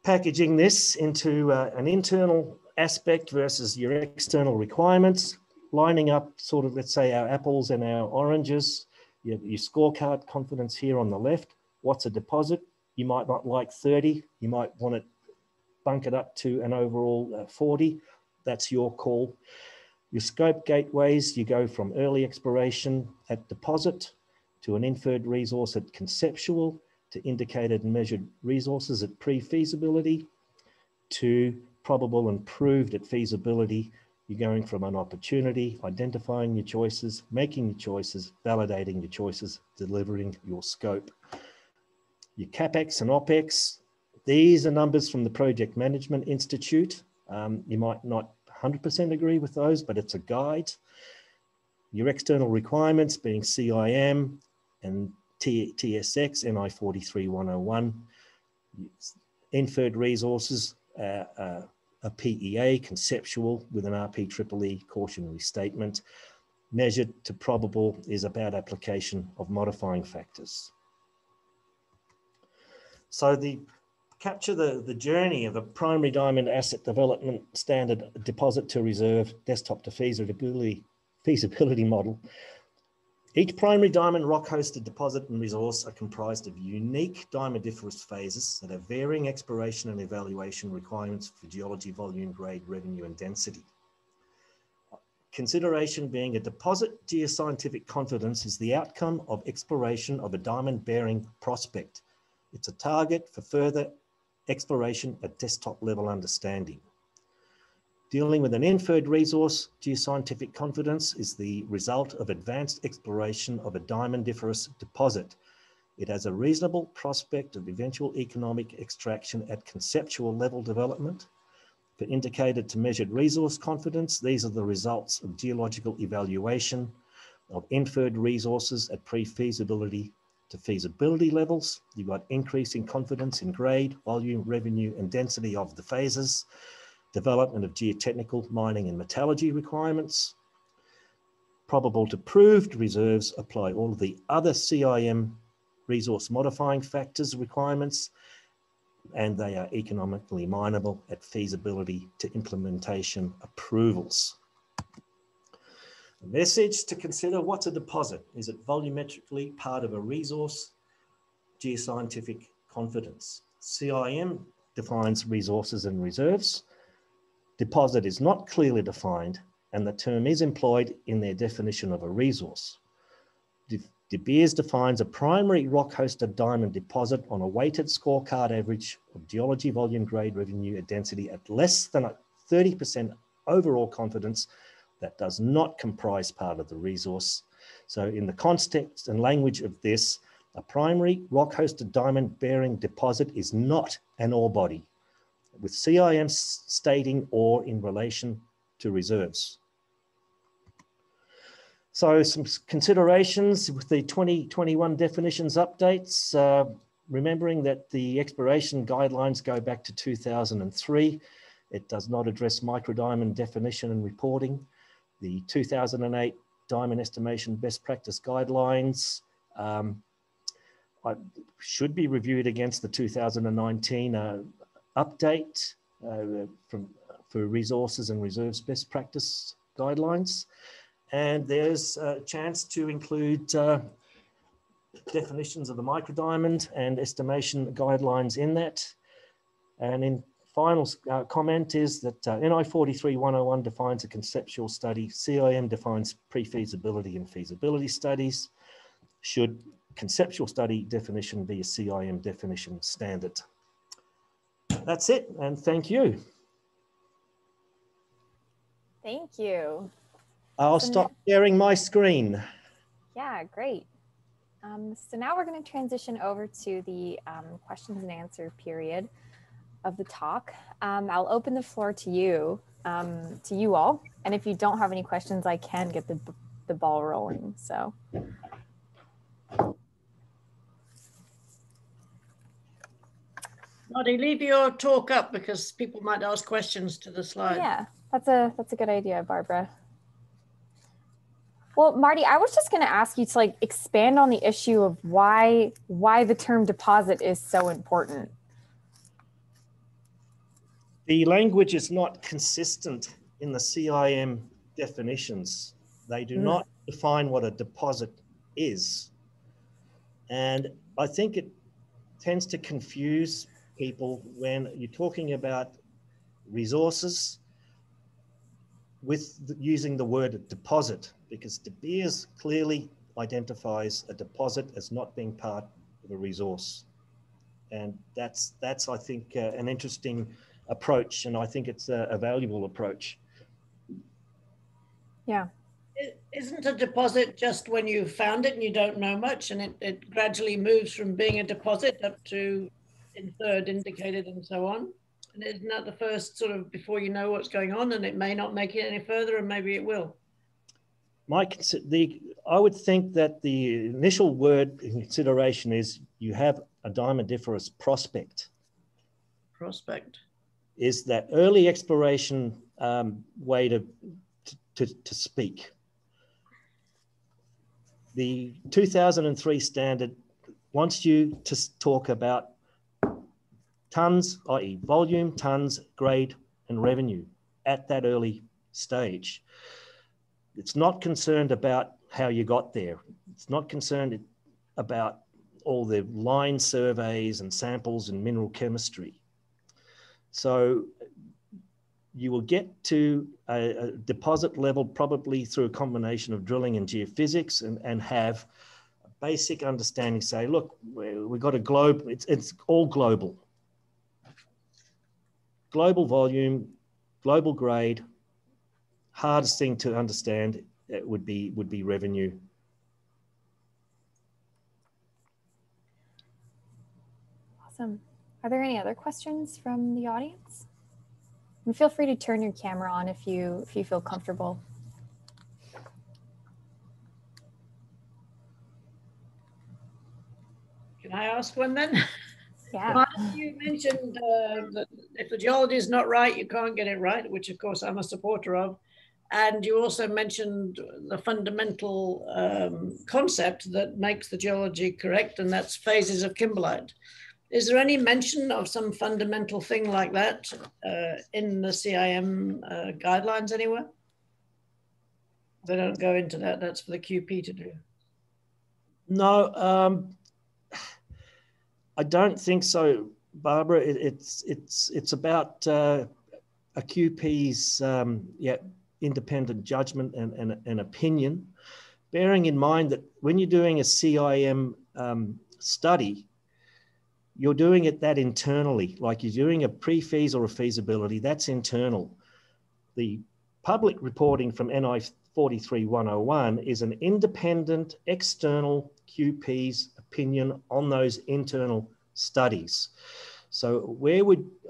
Packaging this into an internal aspect versus your external requirements, lining up sort of, let's say, our apples and our oranges. You have your scorecard confidence here on the left. What's a deposit? You might not like 30. You might want to bunk it up to an overall 40. That's your call. Your scope gateways, you go from early exploration at deposit to an inferred resource at conceptual, to indicated and measured resources at pre-feasibility, to probable and proved at feasibility. You're going from an opportunity, identifying your choices, making your choices, validating your choices, delivering your scope. Your CapEx and OpEx, these are numbers from the Project Management Institute. You might not 100% agree with those, but it's a guide. Your external requirements being CIM and TSX, NI 43101. Inferred resources, a PEA, conceptual, with an RPEEE cautionary statement. Measured to probable is about application of modifying factors. So capture the journey of a primary diamond asset development standard deposit to reserve, desktop to feasibility model. Each primary diamond rock-hosted deposit and resource are comprised of unique diamondiferous phases that have varying exploration and evaluation requirements for geology, volume, grade, revenue, and density. Consideration being a deposit geoscientific confidence is the outcome of exploration of a diamond-bearing prospect. It's a target for further exploration at desktop level understanding. Dealing with an inferred resource, geoscientific confidence is the result of advanced exploration of a diamondiferous deposit. It has a reasonable prospect of eventual economic extraction at conceptual level development. For indicated to measured resource confidence, these are the results of geological evaluation of inferred resources at pre-feasibility to feasibility levels. You've got increasing confidence in grade, volume, revenue, and density of the phases. Development of geotechnical, mining, and metallurgy requirements. Probable to proved reserves apply all of the other CIM resource modifying factors requirements, and they are economically mineable at feasibility to implementation approvals. A message to consider: what's a deposit? Is it volumetrically part of a resource? Geoscientific confidence. CIM defines resources and reserves. Deposit is not clearly defined, and the term is employed in their definition of a resource. De Beers defines a primary rock-hosted diamond deposit on a weighted scorecard average of geology, volume, grade, revenue, and density at less than a 30% overall confidence that does not comprise part of the resource. So in the context and language of this, a primary rock-hosted diamond-bearing deposit is not an ore body, with CIM stating ore in relation to reserves. So some considerations with the 2021 definitions updates, remembering that the exploration guidelines go back to 2003. It does not address microdiamond definition and reporting. The 2008 diamond estimation best practice guidelines should be reviewed against the 2019 update for resources and reserves best practice guidelines. And there's a chance to include definitions of the microdiamond and estimation guidelines in that. And in final comment is that NI 43-101 defines a conceptual study. CIM defines pre-feasibility and feasibility studies. Should conceptual study definition be a CIM definition standard? That's it, and thank you. Thank you. I'll stop sharing my screen. Yeah, great. So now we're going to transition over to the questions and answer period of the talk. I'll open the floor to you all. And if you don't have any questions, I can get the ball rolling. So. Marty, leave your talk up because people might ask questions to the slide. Yeah, that's a good idea, Barbara. Well, Marty, I was just going to ask you to expand on the issue of why the term deposit is so important. The language is not consistent in the CIM definitions. They do not define what a deposit is. And I think it tends to confuse people when you're talking about resources with using the word deposit, because De Beers clearly identifies a deposit as not being part of a resource. And that's I think, an interesting approach, and I think it's a valuable approach. Yeah. Isn't a deposit just when you found it and you don't know much, and it gradually moves from being a deposit up to inferred, indicated, and so on? And isn't that the first sort of before you know what's going on, and it may not make it any further, and maybe it will? I would think that the initial word in consideration is you have a diamondiferous prospect. Prospect. Is that early exploration way to speak. The 2003 standard wants you to talk about tons, i.e. volume, tons, grade, and revenue at that early stage. It's not concerned about how you got there. It's not concerned about all the line surveys and samples and mineral chemistry. So you will get to a deposit level probably through a combination of drilling and geophysics and have a basic understanding, say, look, we've got a globe, it's all global. Global volume, global grade, hardest thing to understand would be revenue. Awesome. Are there any other questions from the audience? And feel free to turn your camera on if you feel comfortable. Can I ask one then? Yeah. Marty, you mentioned that if the geology is not right, you can't get it right, which of course I'm a supporter of. And you also mentioned the fundamental concept that makes the geology correct, and that's phases of kimberlite. Is there any mention of some fundamental thing like that in the CIM guidelines anywhere? They don't go into that. That's for the QP to do. No, I don't think so, Barbara. It's about a QP's independent judgment and opinion, bearing in mind that when you're doing a CIM study, you're doing that internally, like you're doing a pre-feas or a feasibility, that's internal. The public reporting from NI 43-101 is an independent external QP's opinion on those internal studies. So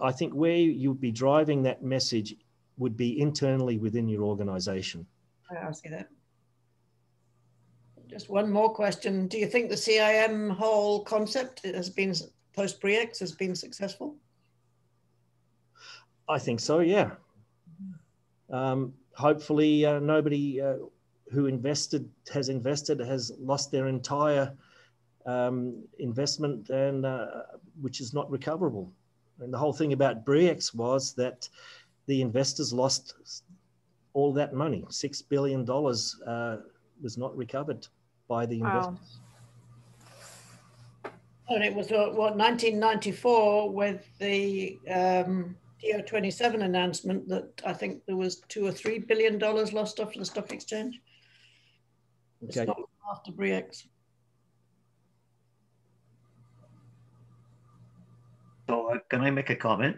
I think where you'd be driving that message would be internally within your organization. I'll see that. Just one more question. Do you think the CIM whole concept has been, post-Pre-Ex, has been successful? I think so, yeah. Hopefully nobody who has lost their entire investment, and which is not recoverable. And the whole thing about Pre-Ex was that the investors lost all that money. $6 billion was not recovered by the investors. And it was, what, 1994 with the DO27 announcement that I think there was $2 or $3 billion lost off the stock exchange. Okay. It's not after Pre-Ex. So can I make a comment?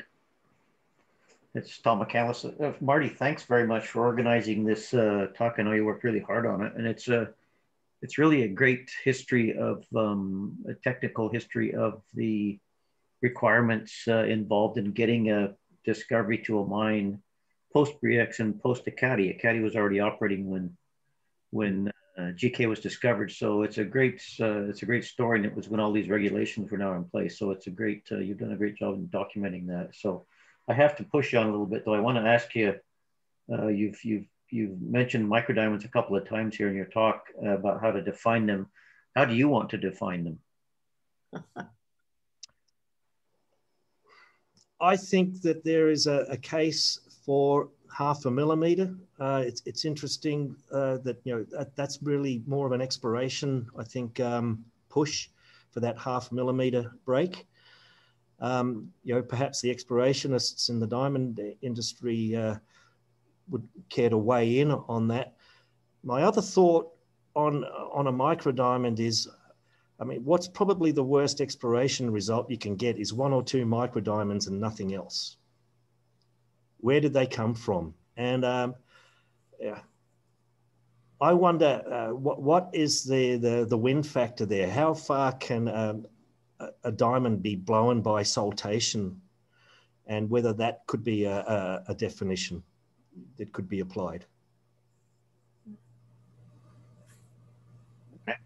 It's Tom McAllister. Marty, thanks very much for organizing this talk. I know you worked really hard on it, and it's really a great history of a technical history of the requirements involved in getting a discovery to a mine post Pre-Ex and post Ekati. Ekati was already operating when GK was discovered. So it's a great story, and it was when all these regulations were now in place. So it's a great you've done a great job in documenting that. So I have to push you on a little bit, though. I want to ask you, you've mentioned microdiamonds a couple of times here in your talk about how to define them. How do you want to define them? I think that there is a case for 0.5 millimeter. It's interesting that that's really more of an exploration, I think, push for that 0.5 millimeter break. Perhaps the explorationists in the diamond industry would care to weigh in on that. My other thought on a microdiamond is, I mean, what's probably the worst exploration result you can get is 1 or 2 microdiamonds and nothing else. Where did they come from? And I wonder what is the win factor there? How far can a diamond be blown by saltation, and whether that could be a definition that could be applied? Okay.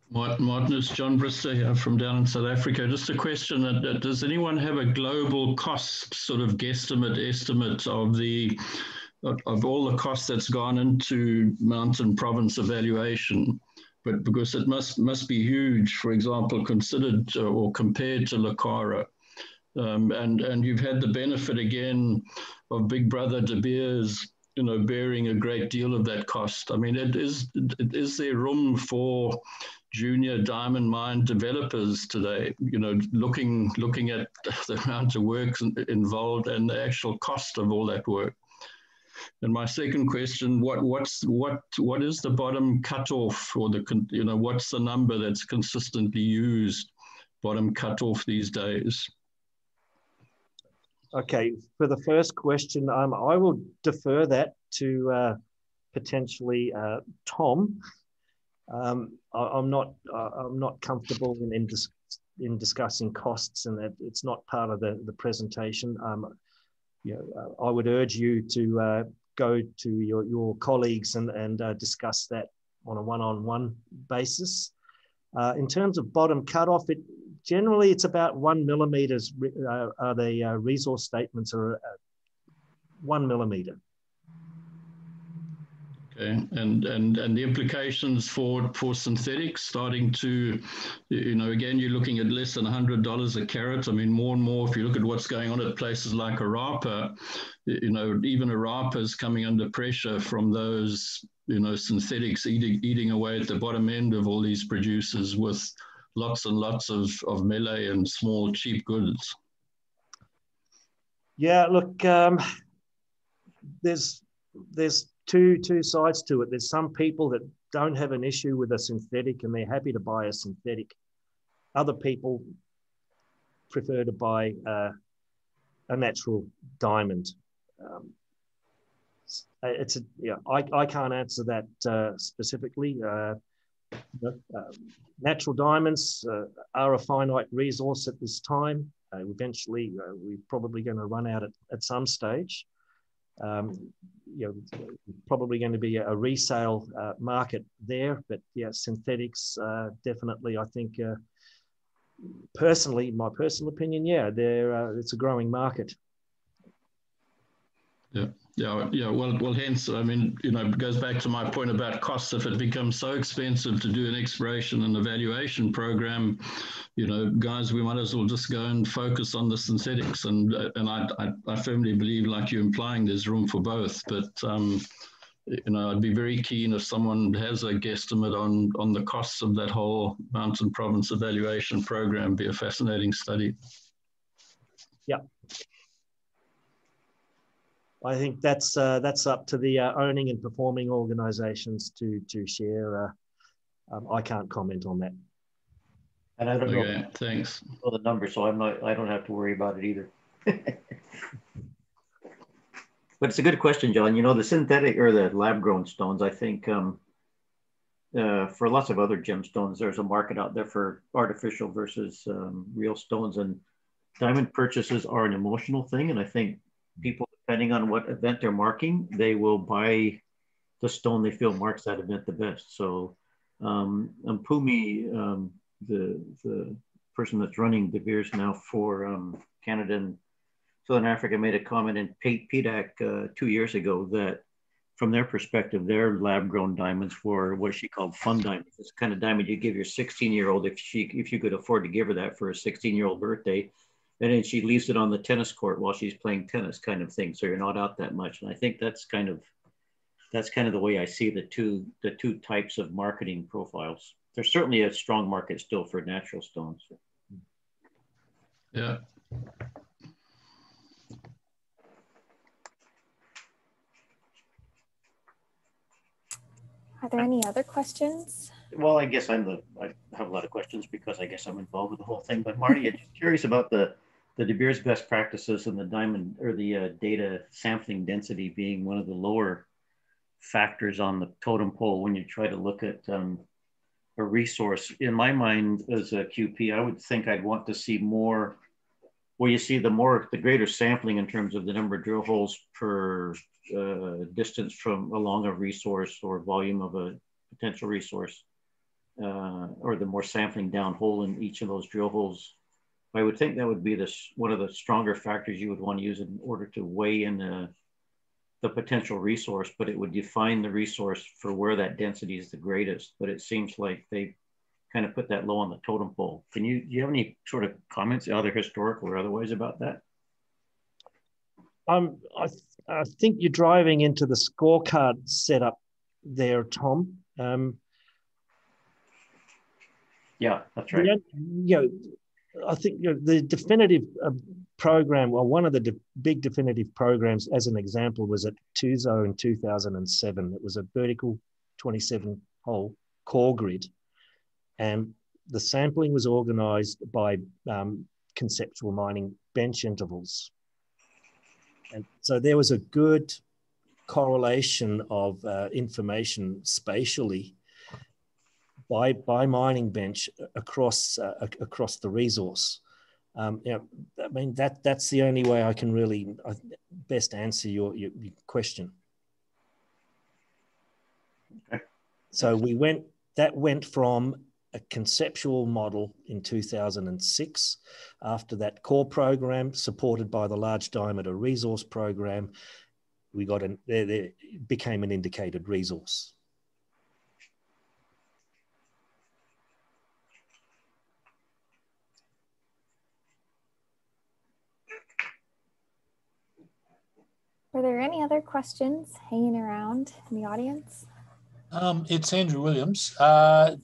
Martin, it's John Brister here from down in South Africa. Just a question, does anyone have a global cost sort of estimate of all the costs that's gone into mountain province evaluation? But because it must be huge, for example, considered or compared to Lucara. And you've had the benefit again of Big Brother De Beers, bearing a great deal of that cost. I mean, is there room for junior diamond mine developers today, looking at the amount of work involved and the actual cost of all that work? And my second question, what is the bottom cutoff, or what's the number that's consistently used, bottom cutoff these days? Okay, for the first question, I will defer that to potentially Tom. I'm not comfortable in discussing costs, and that it's not part of the presentation. I would urge you to go to your colleagues and discuss that on a one-on-one basis. In terms of bottom cutoff, it generally it's about 1 millimeters. Are the resource statements are 1 millimeter. Okay, and the implications for synthetics starting to, again, you're looking at less than $100 a carat. I mean, more and more, if you look at what's going on at places like Arapa, even Arapa is coming under pressure from those, synthetics eating away at the bottom end of all these producers with lots and lots of melee and small, cheap goods. Yeah, look, there's two sides to it. There's some people that don't have an issue with a synthetic and they're happy to buy a synthetic. Other people prefer to buy a natural diamond. I can't answer that specifically. Natural diamonds are a finite resource at this time. Eventually, we're probably going to run out at some stage. Probably going to be a resale market there, but yeah, synthetics definitely. I think personally, my personal opinion, yeah, it's a growing market. Yeah. Well, hence, I mean, it goes back to my point about costs. If it becomes so expensive to do an exploration and evaluation program, guys, we might as well just go and focus on the synthetics. And I firmly believe, like you're implying, there's room for both. But I'd be very keen if someone has a guesstimate on the costs of that whole mountain province evaluation program. Be a fascinating study. Yeah. I think that's up to the owning and performing organisations to share. I can't comment on that. And I don't know. Okay, thanks. The numbers, so I don't have to worry about it either. But it's a good question, John. The synthetic or the lab-grown stones, I think for lots of other gemstones, there's a market out there for artificial versus real stones, and diamond purchases are an emotional thing, and I think people, depending on what event they're marking, they will buy the stone they feel marks that event the best. So Mpumi, the person that's running De Beers now for Canada and Southern Africa, made a comment in PDAC 2 years ago that from their perspective, their lab-grown diamonds were what she called fun diamonds. It's the kind of diamond you give your 16-year-old if you could afford to give her that for a 16-year-old birthday. And then she leaves it on the tennis court while she's playing tennis, kind of thing. So you're not out that much. And I think that's kind of the way I see the two types of marketing profiles. There's certainly a strong market still for natural stones. Yeah. Are there any other questions? Well, I guess I have a lot of questions because I guess I'm involved with the whole thing. But Marty, I'm just curious about the De Beers best practices and the diamond or the data sampling density being one of the lower factors on the totem pole when you try to look at a resource. In my mind, as a QP, I would think I'd want to see more. Well, you see the greater sampling in terms of the number of drill holes per distance from along a resource or volume of a potential resource, or the more sampling down hole in each of those drill holes. I would think that would be one of the stronger factors you would want to use in order to weigh in the potential resource, but it would define the resource for where that density is the greatest. But it seems like they kind of put that low on the totem pole. Do you have any sort of comments, either historical or otherwise, about that? I think you're driving into the scorecard setup there, Tom. Yeah, that's right. I think the definitive program, well, one of the big definitive programs, as an example, was at Tuzo in 2007. It was a vertical 27-hole core grid. And the sampling was organized by conceptual mining bench intervals. And so there was a good correlation of information spatially by mining bench across the resource. I mean, that's the only way I can really best answer your question. Okay. So that went from a conceptual model in 2006. After that core program, supported by the large diameter resource program, we got there became an indicated resource. Are there any other questions hanging around in the audience? It's Andrew Williams. I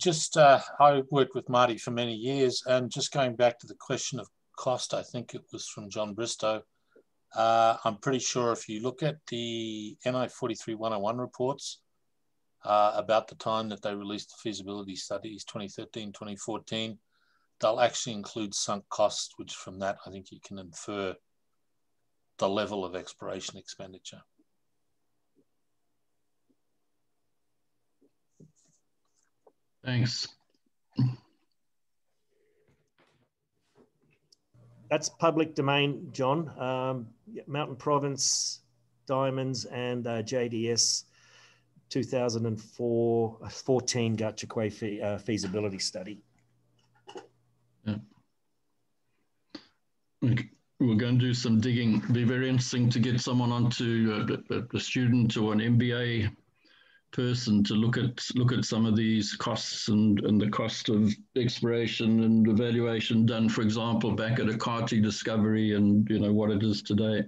worked with Marty for many years, and just going back to the question of cost, I think it was from John Bristow. I'm pretty sure if you look at the NI 43-101 reports about the time that they released the feasibility studies, 2013, 2014, they'll actually include sunk costs, which from that, I think you can infer the level of exploration expenditure. Thanks. That's public domain, John. Mountain Province Diamonds and JDS 2014 Gahcho feasibility study. Yeah. Okay. We're going to do some digging. It'd be very interesting to get someone onto a student or an MBA person to look at some of these costs and the cost of exploration and evaluation done, for example, back at Ekati discovery and what it is today.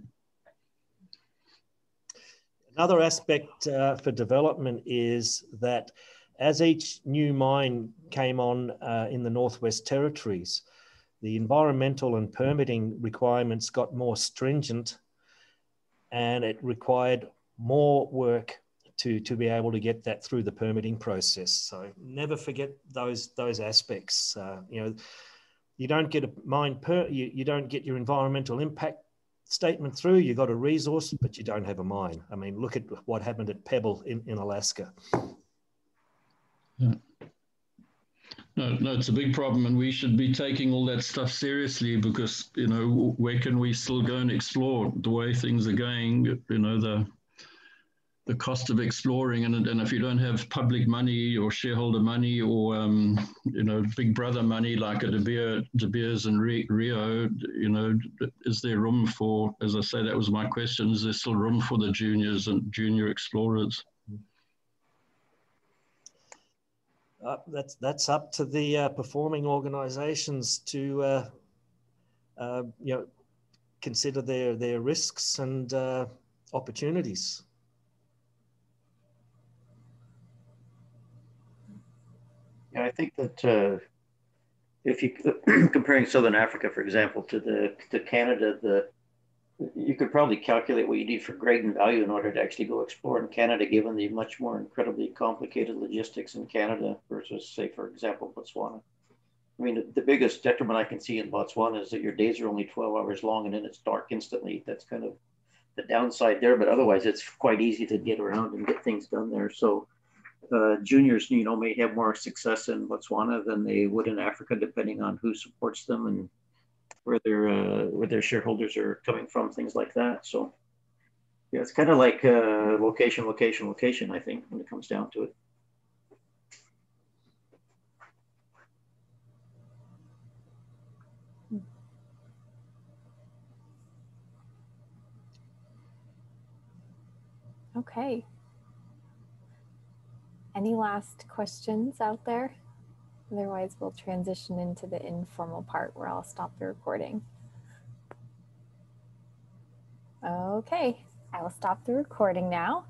Another aspect for development is that as each new mine came on in the Northwest Territories, the environmental and permitting requirements got more stringent, and it required more work to be able to get that through the permitting process. So never forget those aspects. You don't get a mine you don't get your environmental impact statement through. You got a resource, but you don't have a mine. I mean, look at what happened at Pebble in Alaska. Yeah. No, it's a big problem, and we should be taking all that stuff seriously because, where can we still go and explore the way things are going, the cost of exploring, and if you don't have public money or shareholder money or, big brother money like a De Beers and Rio, is there room for, as I say, that was my question, is there still room for the juniors and junior explorers? That's up to the performing organisations to consider their risks and opportunities. Yeah, I think that if you comparing Southern Africa, for example, to Canada, you could probably calculate what you need for grade and value in order to actually go explore in Canada, given the much more incredibly complicated logistics in Canada versus, say, for example, Botswana. I mean, the biggest detriment I can see in Botswana is that your days are only 12 hours long and then it's dark instantly. That's kind of the downside there, but otherwise it's quite easy to get around and get things done there. So juniors, may have more success in Botswana than they would in Africa, depending on who supports them and where their shareholders are coming from, things like that. So yeah, it's kind of like location, I think, when it comes down to it. Okay. Any last questions out there? Otherwise, we'll transition into the informal part where I'll stop the recording. Okay, I will stop the recording now.